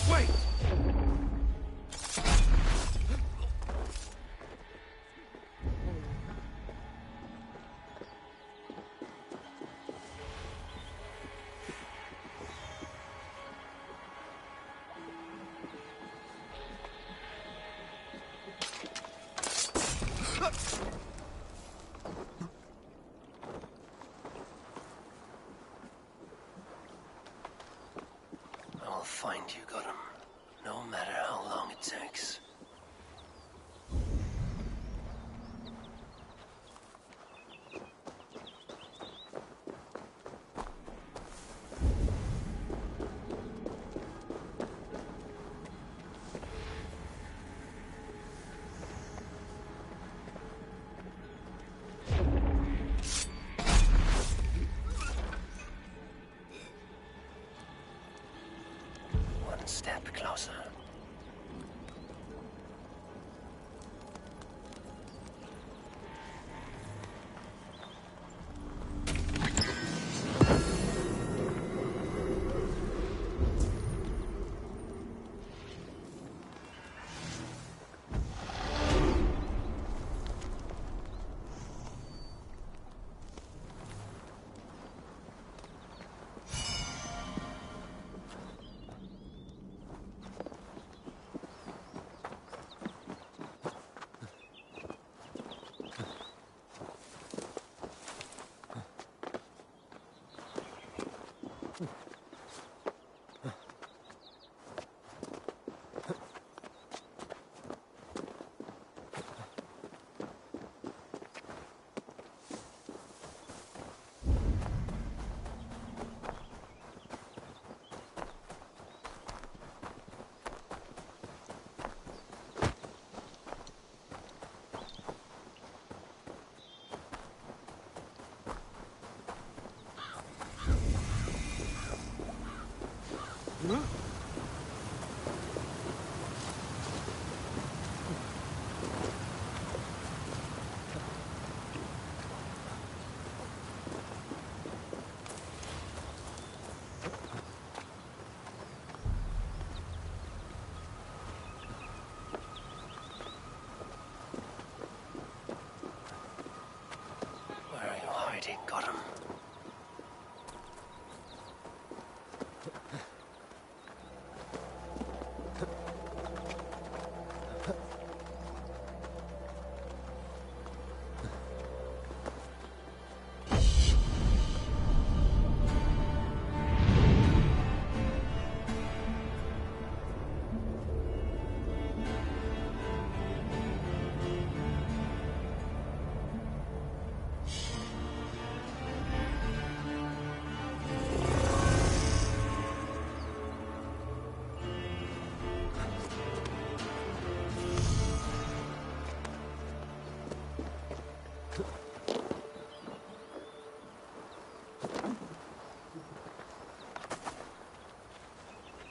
Wait! I'll find you, Gorham. No matter how long it takes. One step closer. Where are you hiding, Gorham?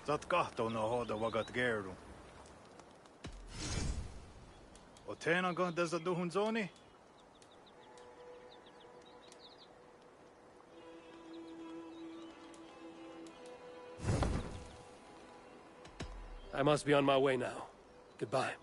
Zat kahto no hoda wagat geru. O tena go deza duhun zoni? I must be on my way now. Goodbye.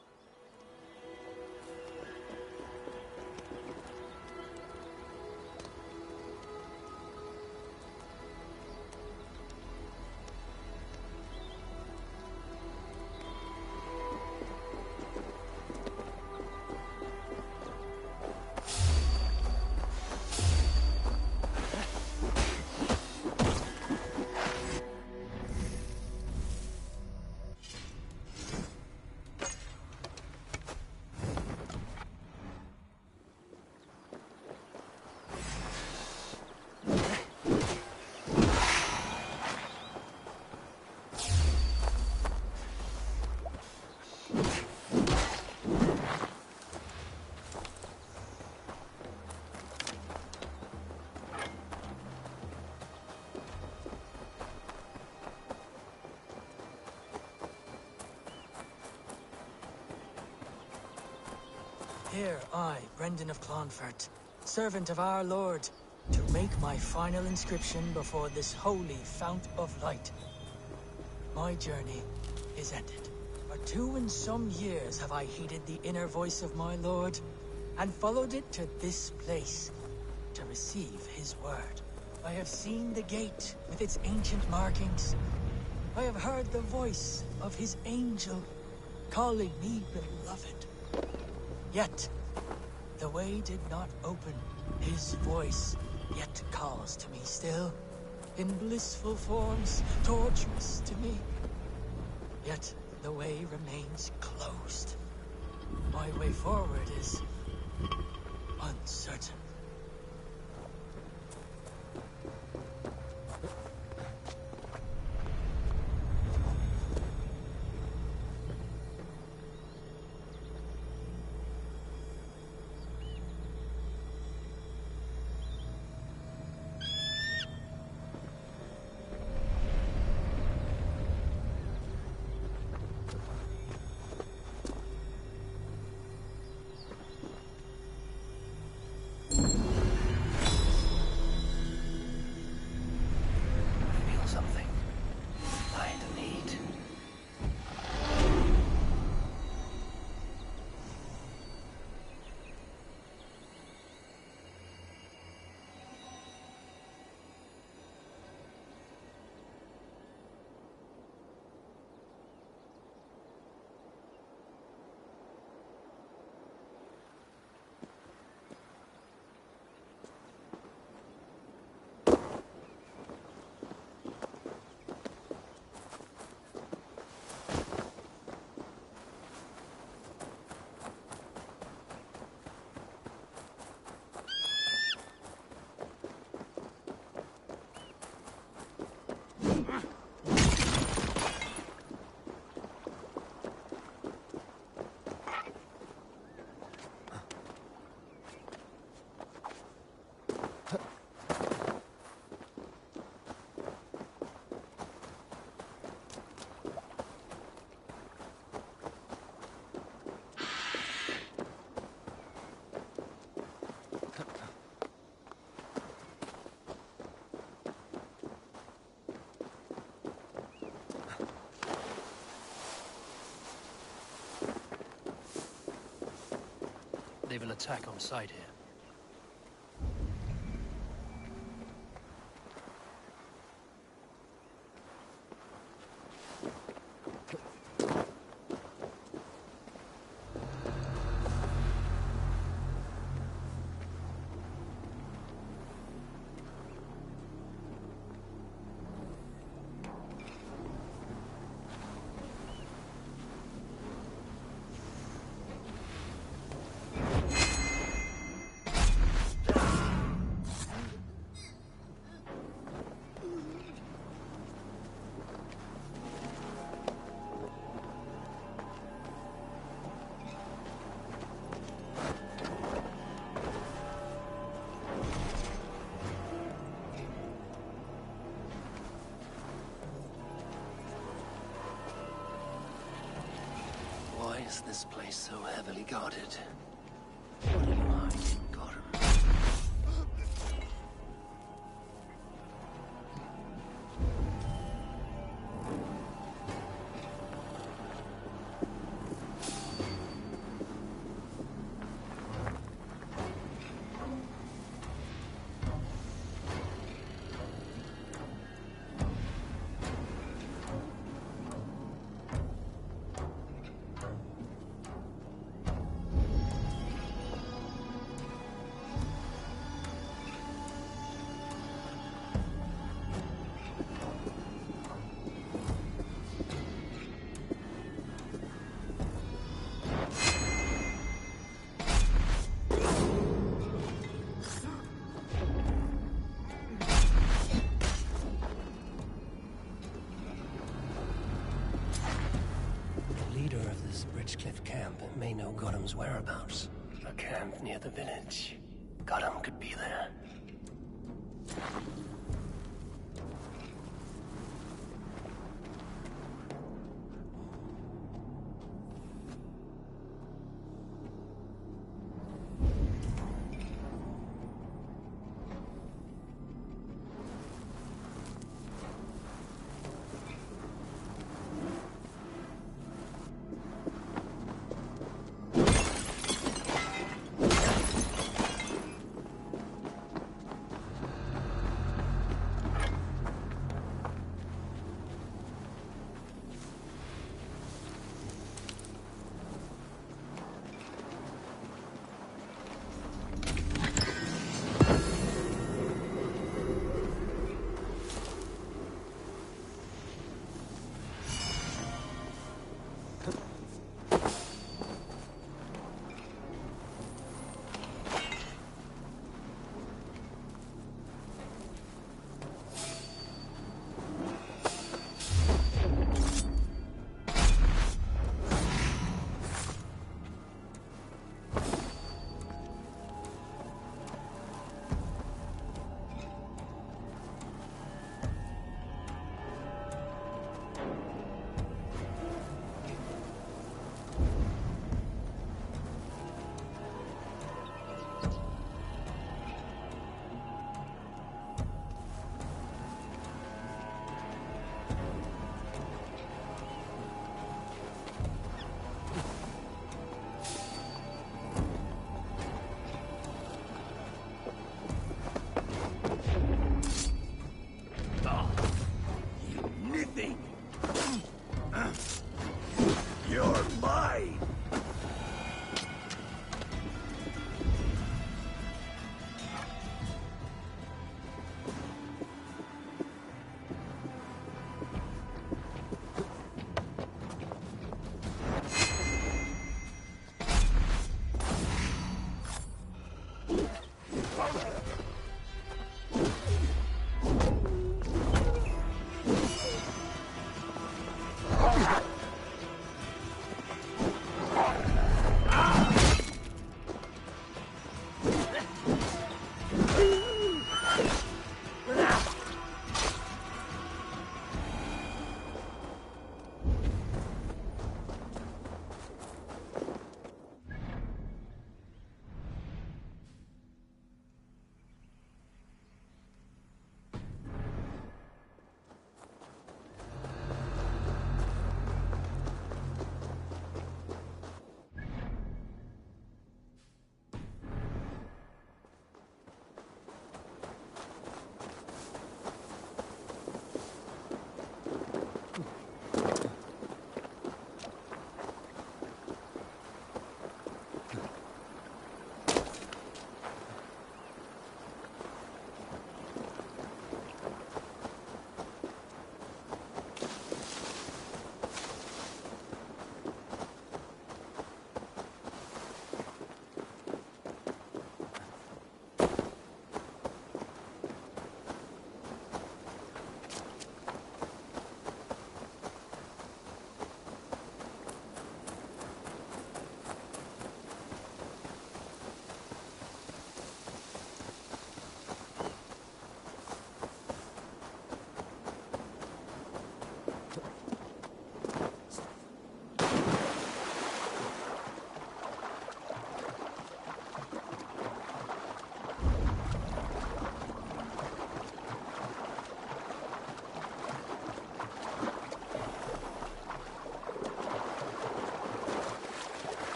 Here I, Brendan of Clonfert, servant of our Lord, to make my final inscription before this holy fount of light. My journey is ended. For 2 and some years have I heeded the inner voice of my Lord, and followed it to this place, to receive his word. I have seen the gate with its ancient markings. I have heard the voice of his angel, calling me beloved. Yet, the way did not open. His voice yet calls to me still, in blissful forms, torturous to me. Yet, the way remains closed. My way forward is uncertain. They will attack on sight here. Why is this place so heavily guarded? What do you hide in Gorham? Bridgecliff camp may know Gorham's whereabouts. A camp near the village. Gorham could be there.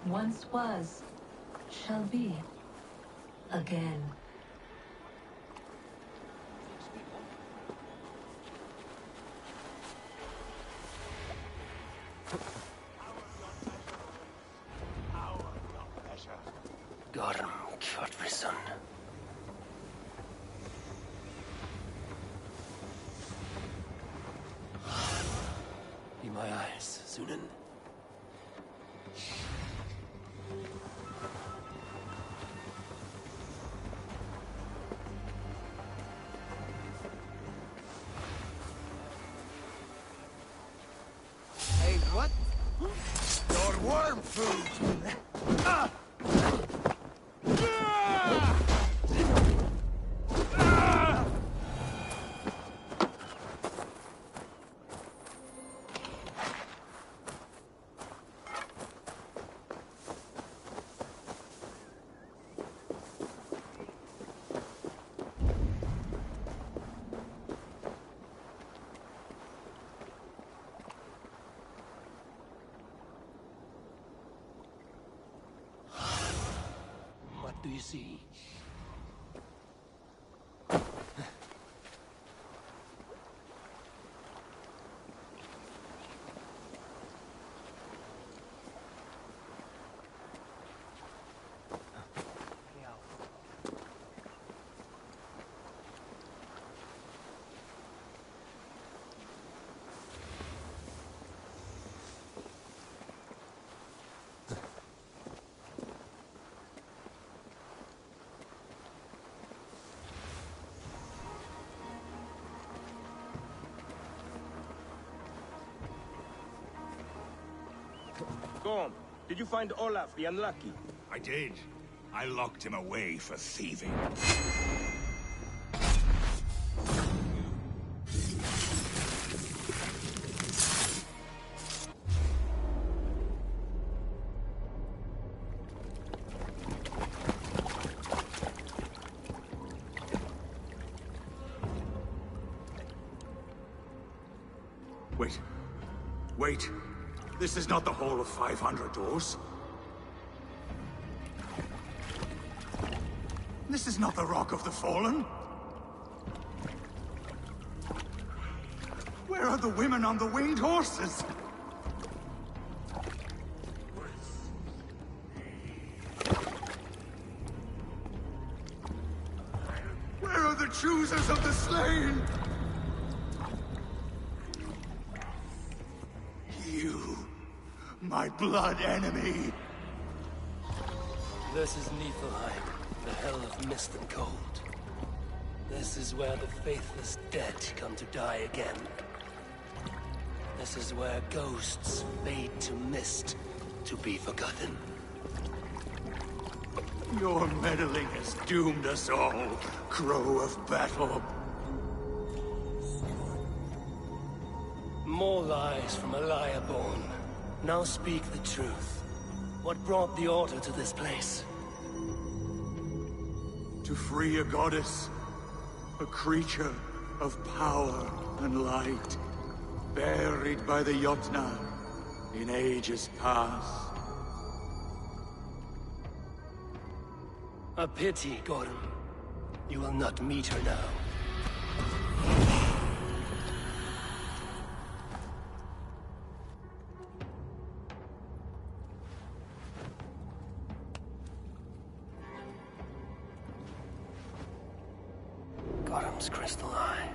Once was, shall be, again. Gorm Kjordvrisson. Be my eyes, Sunan. Hey, what? Your worm food! What do you see? Gorm, did you find Olaf the Unlucky? I did. I locked him away for thieving. Wait. Wait. This is not the Hall of 500 Doors. This is not the Rock of the Fallen. Where are the women on the winged horses? Where are the choosers of the slain? You, my blood enemy. This is Niflheim, the hell of mist and cold. This is where the faithless dead come to die again. This is where ghosts fade to mist, to be forgotten. Your meddling has doomed us all, Crow of Battle. More lies from a liar born. Now speak the truth. What brought the Order to this place? To free a goddess, a creature of power and light, buried by the Jotnar in ages past. A pity, Gorm. You will not meet her now. Gorm's crystal eye.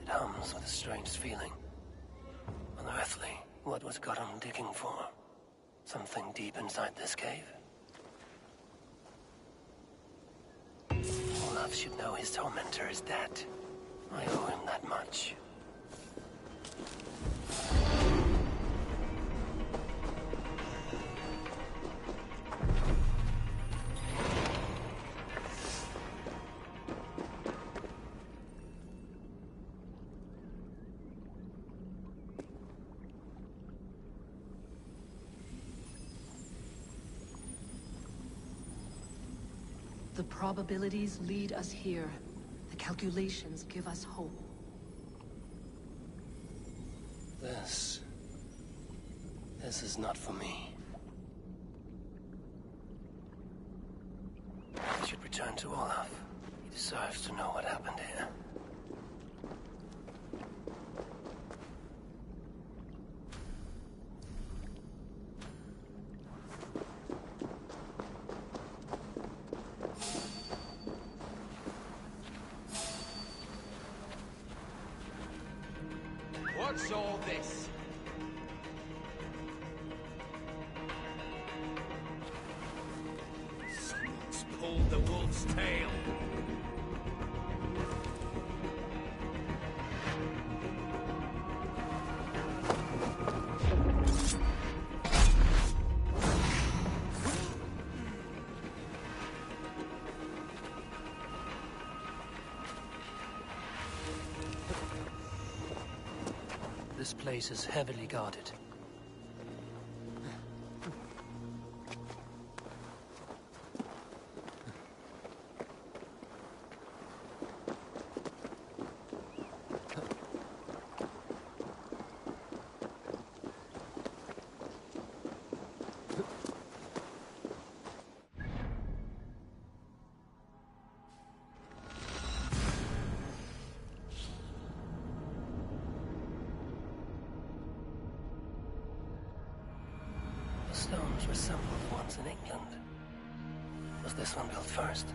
It hums with a strange feeling. Unearthly. What was Gorm digging for? Something deep inside this cave? Olaf should know his tormentor is dead. I owe him that much. The probabilities lead us here. The calculations give us hope. This is not for me. return to Olaf. He deserves to know what happened here. What's all this? Someone's pulled the wolf's tail. This place is heavily guarded. The stones resemble the ones in England. Was this one built first?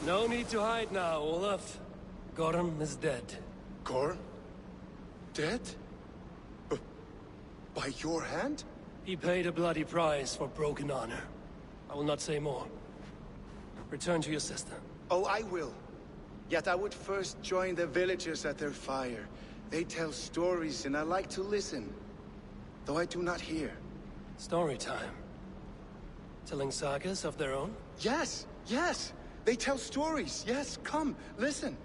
No need to hide now, Olaf. Gorm is dead. Gorm? Dead? By your hand? He paid a bloody price for broken honor. I will not say more. Return to your sister. Oh, I will. Yet I would first join the villagers at their fire. They tell stories and I like to listen. Though I do not hear. Story time. Telling sagas of their own? Yes, yes! They tell stories. Yes, come, listen.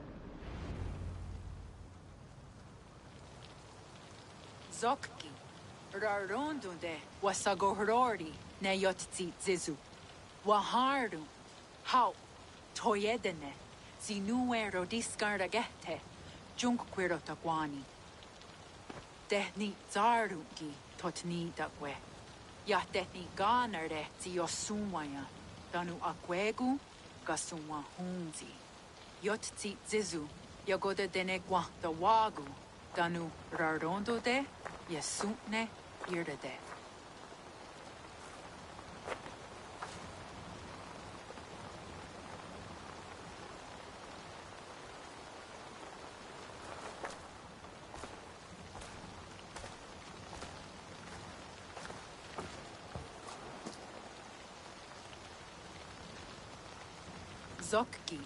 Zokki, Rarondunde, Wasagohorori, Nayotzi Zizu, Waharu, How, Toyedene, Zinuero discardagete, Junquirotagwani. Tehni Zarungi, Totni Dagwe, Yatehni Ganare, Ziosumaya, Danu Akwegu, Gasuma Hunzi, Yotzi Zizu, Yagoda Denegwa, the Wagu, Danu Rarondo de, Yesutne, Irde de. Zokki,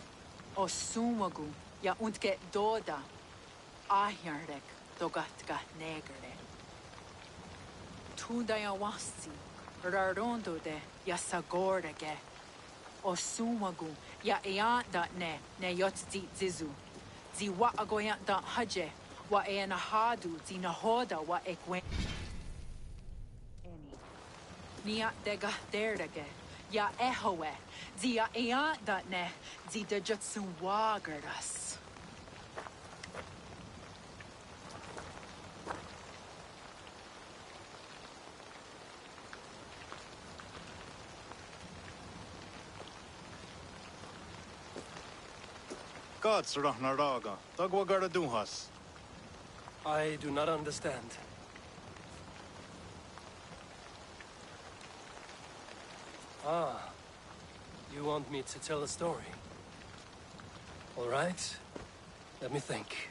Osumagu, ja untke doda, ahjarek, dogatka negere. Tudaya wasi, rarondo de, ja sagorege. Osumagu, ja eanta ne yotzi zizu. Zi wa agoyanta haje, wa eanahadu, zi nahoda wa ekwen. Nia dega derdege. Ja ehoe, zia eantane, zida jutsun wagardas. Gods Ragnaraga, Dagwagara Duhas. I do not understand. Ah, you want me to tell a story? All right, let me think.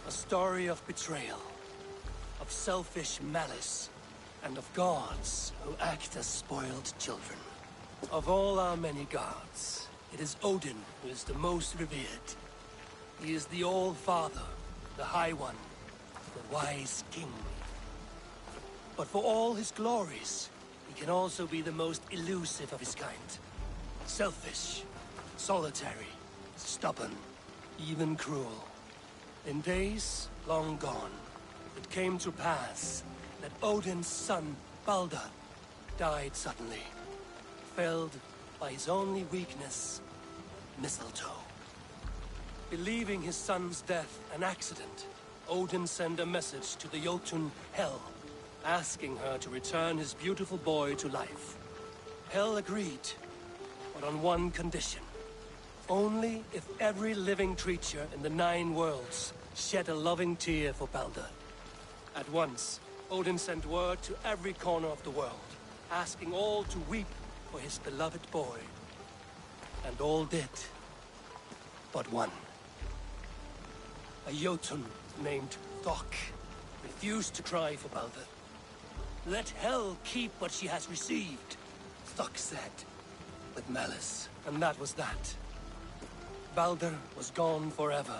A story of betrayal. of selfish malice, and of gods who act as spoiled children. Of all our many gods, it is Odin who is the most revered. He is the All-Father, the High One, the Wise King. But for all his glories, he can also be the most elusive of his kind. Selfish, solitary, stubborn, even cruel. In days long gone, it came to pass that Odin's son, Baldur, died suddenly, felled by his only weakness, mistletoe. Believing his son's death an accident, Odin sent a message to the Jotun Hel, asking her to return his beautiful boy to life. Hel agreed, but on one condition. Only if every living creature in the 9 worlds shed a loving tear for Baldur. At once, Odin sent word to every corner of the world, asking all to weep for his beloved boy. And all did, but one. A Jotun named Thok refused to cry for Baldur. Let Hel keep what she has received, Thok said, with malice, and that was that. Baldur was gone forever,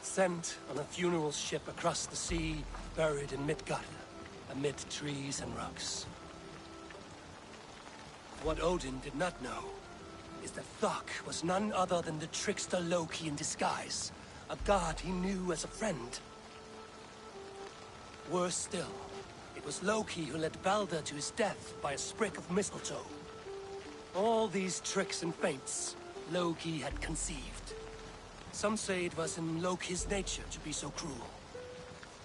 sent on a funeral ship across the sea, buried in Midgard, amid trees and rocks. What Odin did not know is that Thok was none other than the trickster Loki in disguise, a god he knew as a friend. Worse still, it was Loki who led Baldur to his death by a sprig of mistletoe. All these tricks and feints Loki had conceived. Some say it was in Loki's nature to be so cruel.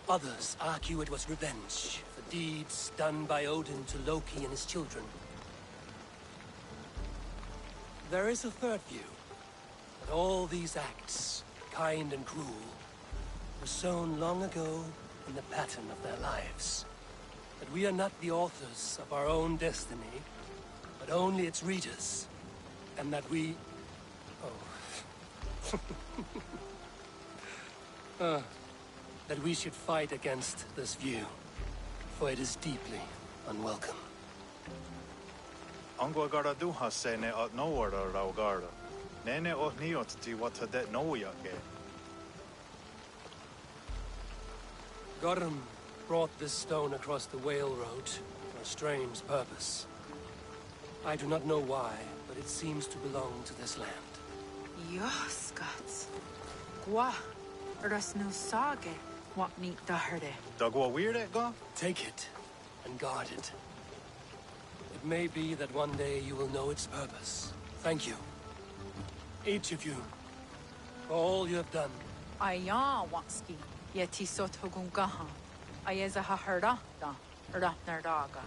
Others argue it was revenge for deeds done by Odin to Loki and his children. There is a third view, that all these acts, kind and cruel, were sown long ago in the pattern of their lives. That we are not the authors of our own destiny, but only its readers. And that we... that we should fight against this view, for it is deeply unwelcome. Angwa gara duha se ne at nowhere rau gara. Nene och niot ti what det noja ge. Gorm brought this stone across the Whale Road for a strange purpose. I do not know why, but it seems to belong to this land. Joskats. Gwa. Ras nu sage. What neat da herde. Dagwa weird it go? Take it and guard it. It may be that one day you will know its purpose. Thank you. Each of you. For all you have done. Aya wanski. Yeti sot hugungaha. Ayeza ha herda da. Ratnerdaga.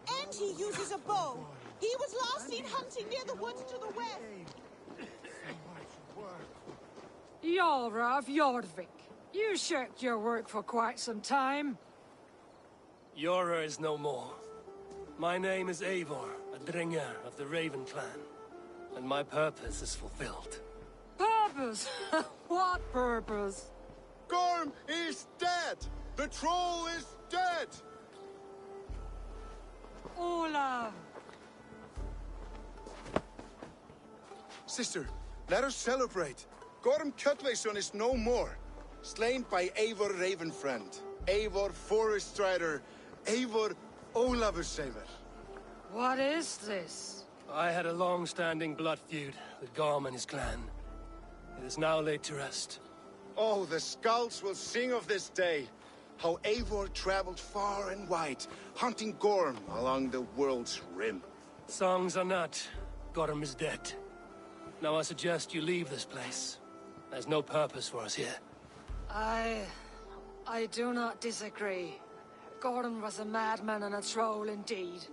And he uses a bow. He was last seen hunting near the woods to the west. Yalra of Jorvik. You shirked your work for quite some time. Yora is no more. My name is Eivor, a Dringer of the Raven clan. And my purpose is fulfilled. Purpose? What purpose? Gorm is dead! The troll is dead! Olaf! Sister, let us celebrate. Gorm Kjotveson is no more. Slain by Eivor Ravenfriend, Eivor Forest Strider, Eivor Ólafursaver. What is this? I had a long-standing blood feud with Gorm and his clan. It is now laid to rest. Oh, the skulls will sing of this day. How Eivor traveled far and wide, hunting Gorm along the world's rim. Songs are not. Gorm is dead. Now I suggest you leave this place. There's no purpose for us here. I do not disagree. Gordon was a madman and a troll indeed.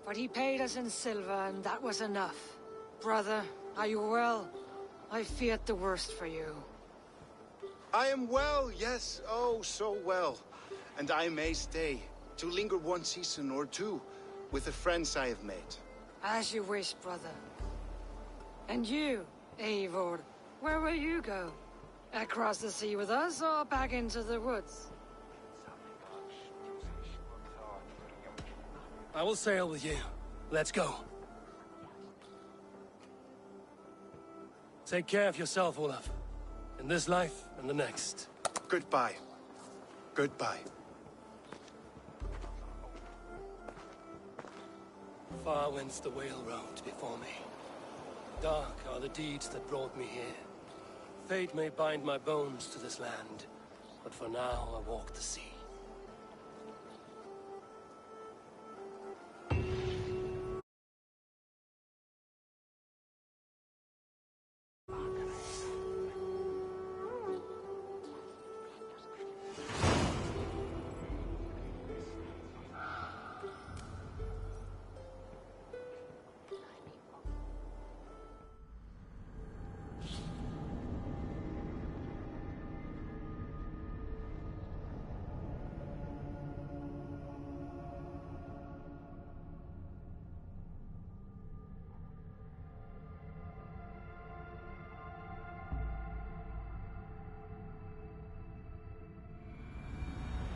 But he paid us in silver, and that was enough. Brother, are you well? I feared the worst for you. I am well, yes, oh, so well. And I may stay, to linger one season or two, with the friends I have made. As you wish, brother. And you, Eivor, where will you go? Across the sea with us, or back into the woods? I will sail with you. Let's go. Take care of yourself, Olaf. In this life and the next. Goodbye. Goodbye. Far wends the whale road before me. Dark are the deeds that brought me here. Fate may bind my bones to this land, but for now I walk the sea.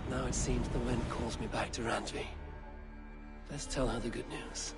Now it seems the wind calls me back to Randvi. Let's tell her the good news.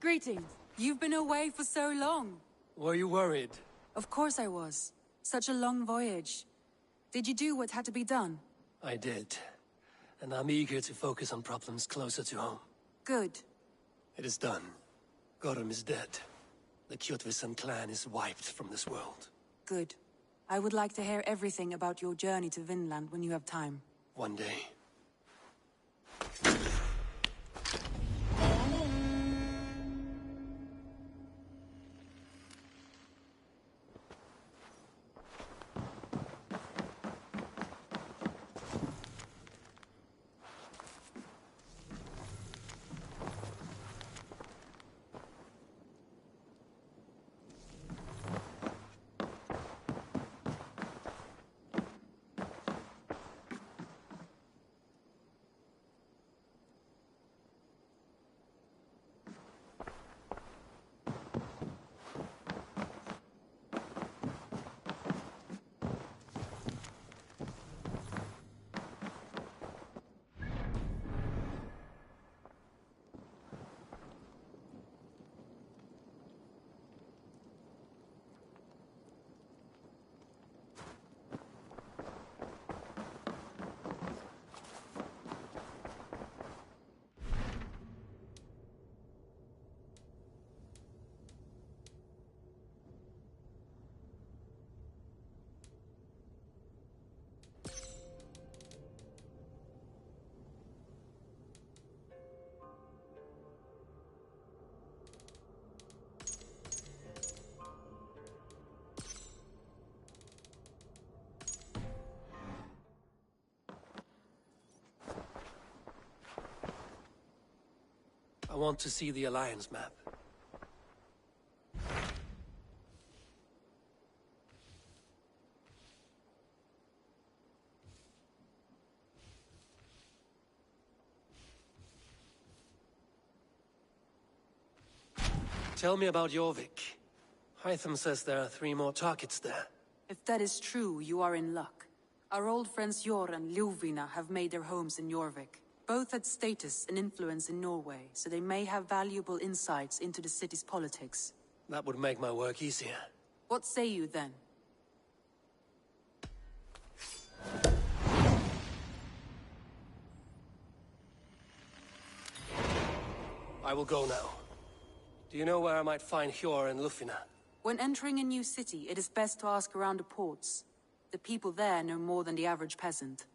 Greetings. You've been away for so long. Were you worried? Of course I was. Such a long voyage. Did you do what had to be done? I did. And I'm eager to focus on problems closer to home. Good. It is done. Gorm is dead. The Kjotveson clan is wiped from this world. Good. I would like to hear everything about your journey to Vinland when you have time. One day. I want to see the Alliance map. Tell me about Jorvik. Hytham says there are 3 more targets there. If that is true, you are in luck. Our old friends Jor and Ljuvina have made their homes in Jorvik. Both had status and influence in Norway, so they may have valuable insights into the city's politics. That would make my work easier. What say you then? I will go now. Do you know where I might find Hjor and Lufina? When entering a new city, it is best to ask around the ports. The people there know more than the average peasant.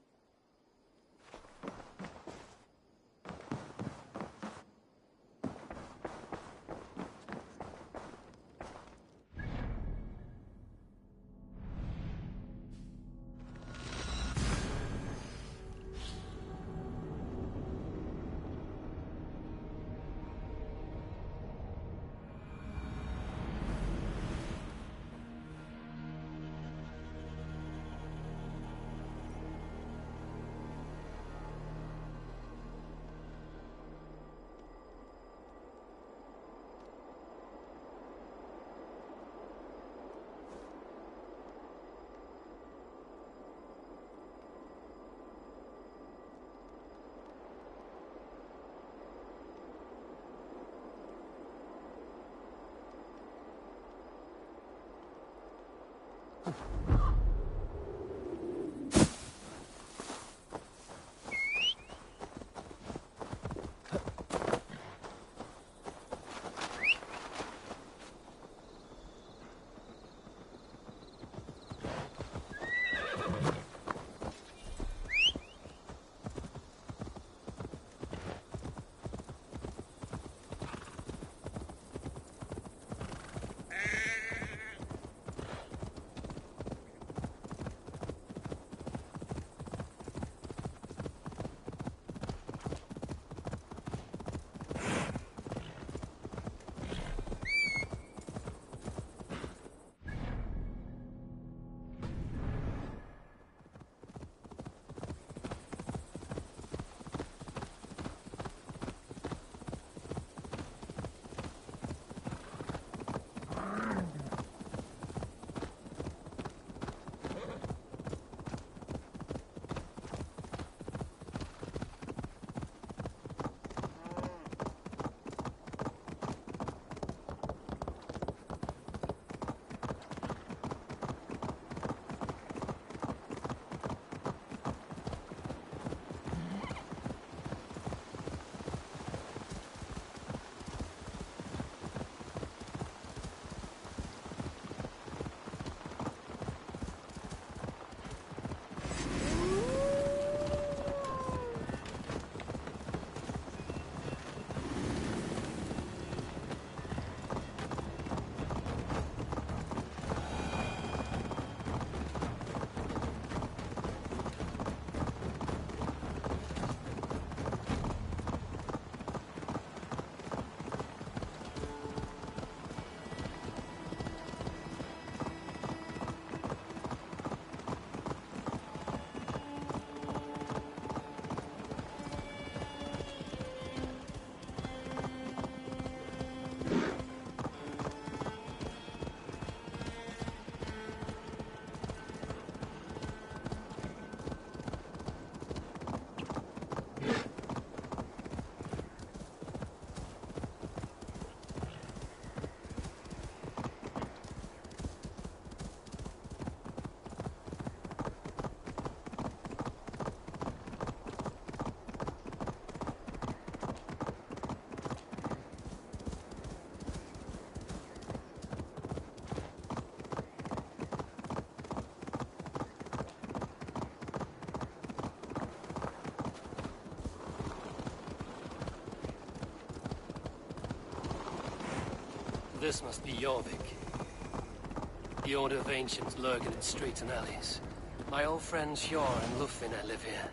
this must be Jorvik. The Order of Ancients lurking in streets and alleys. My old friends Hjor and Lufina live here.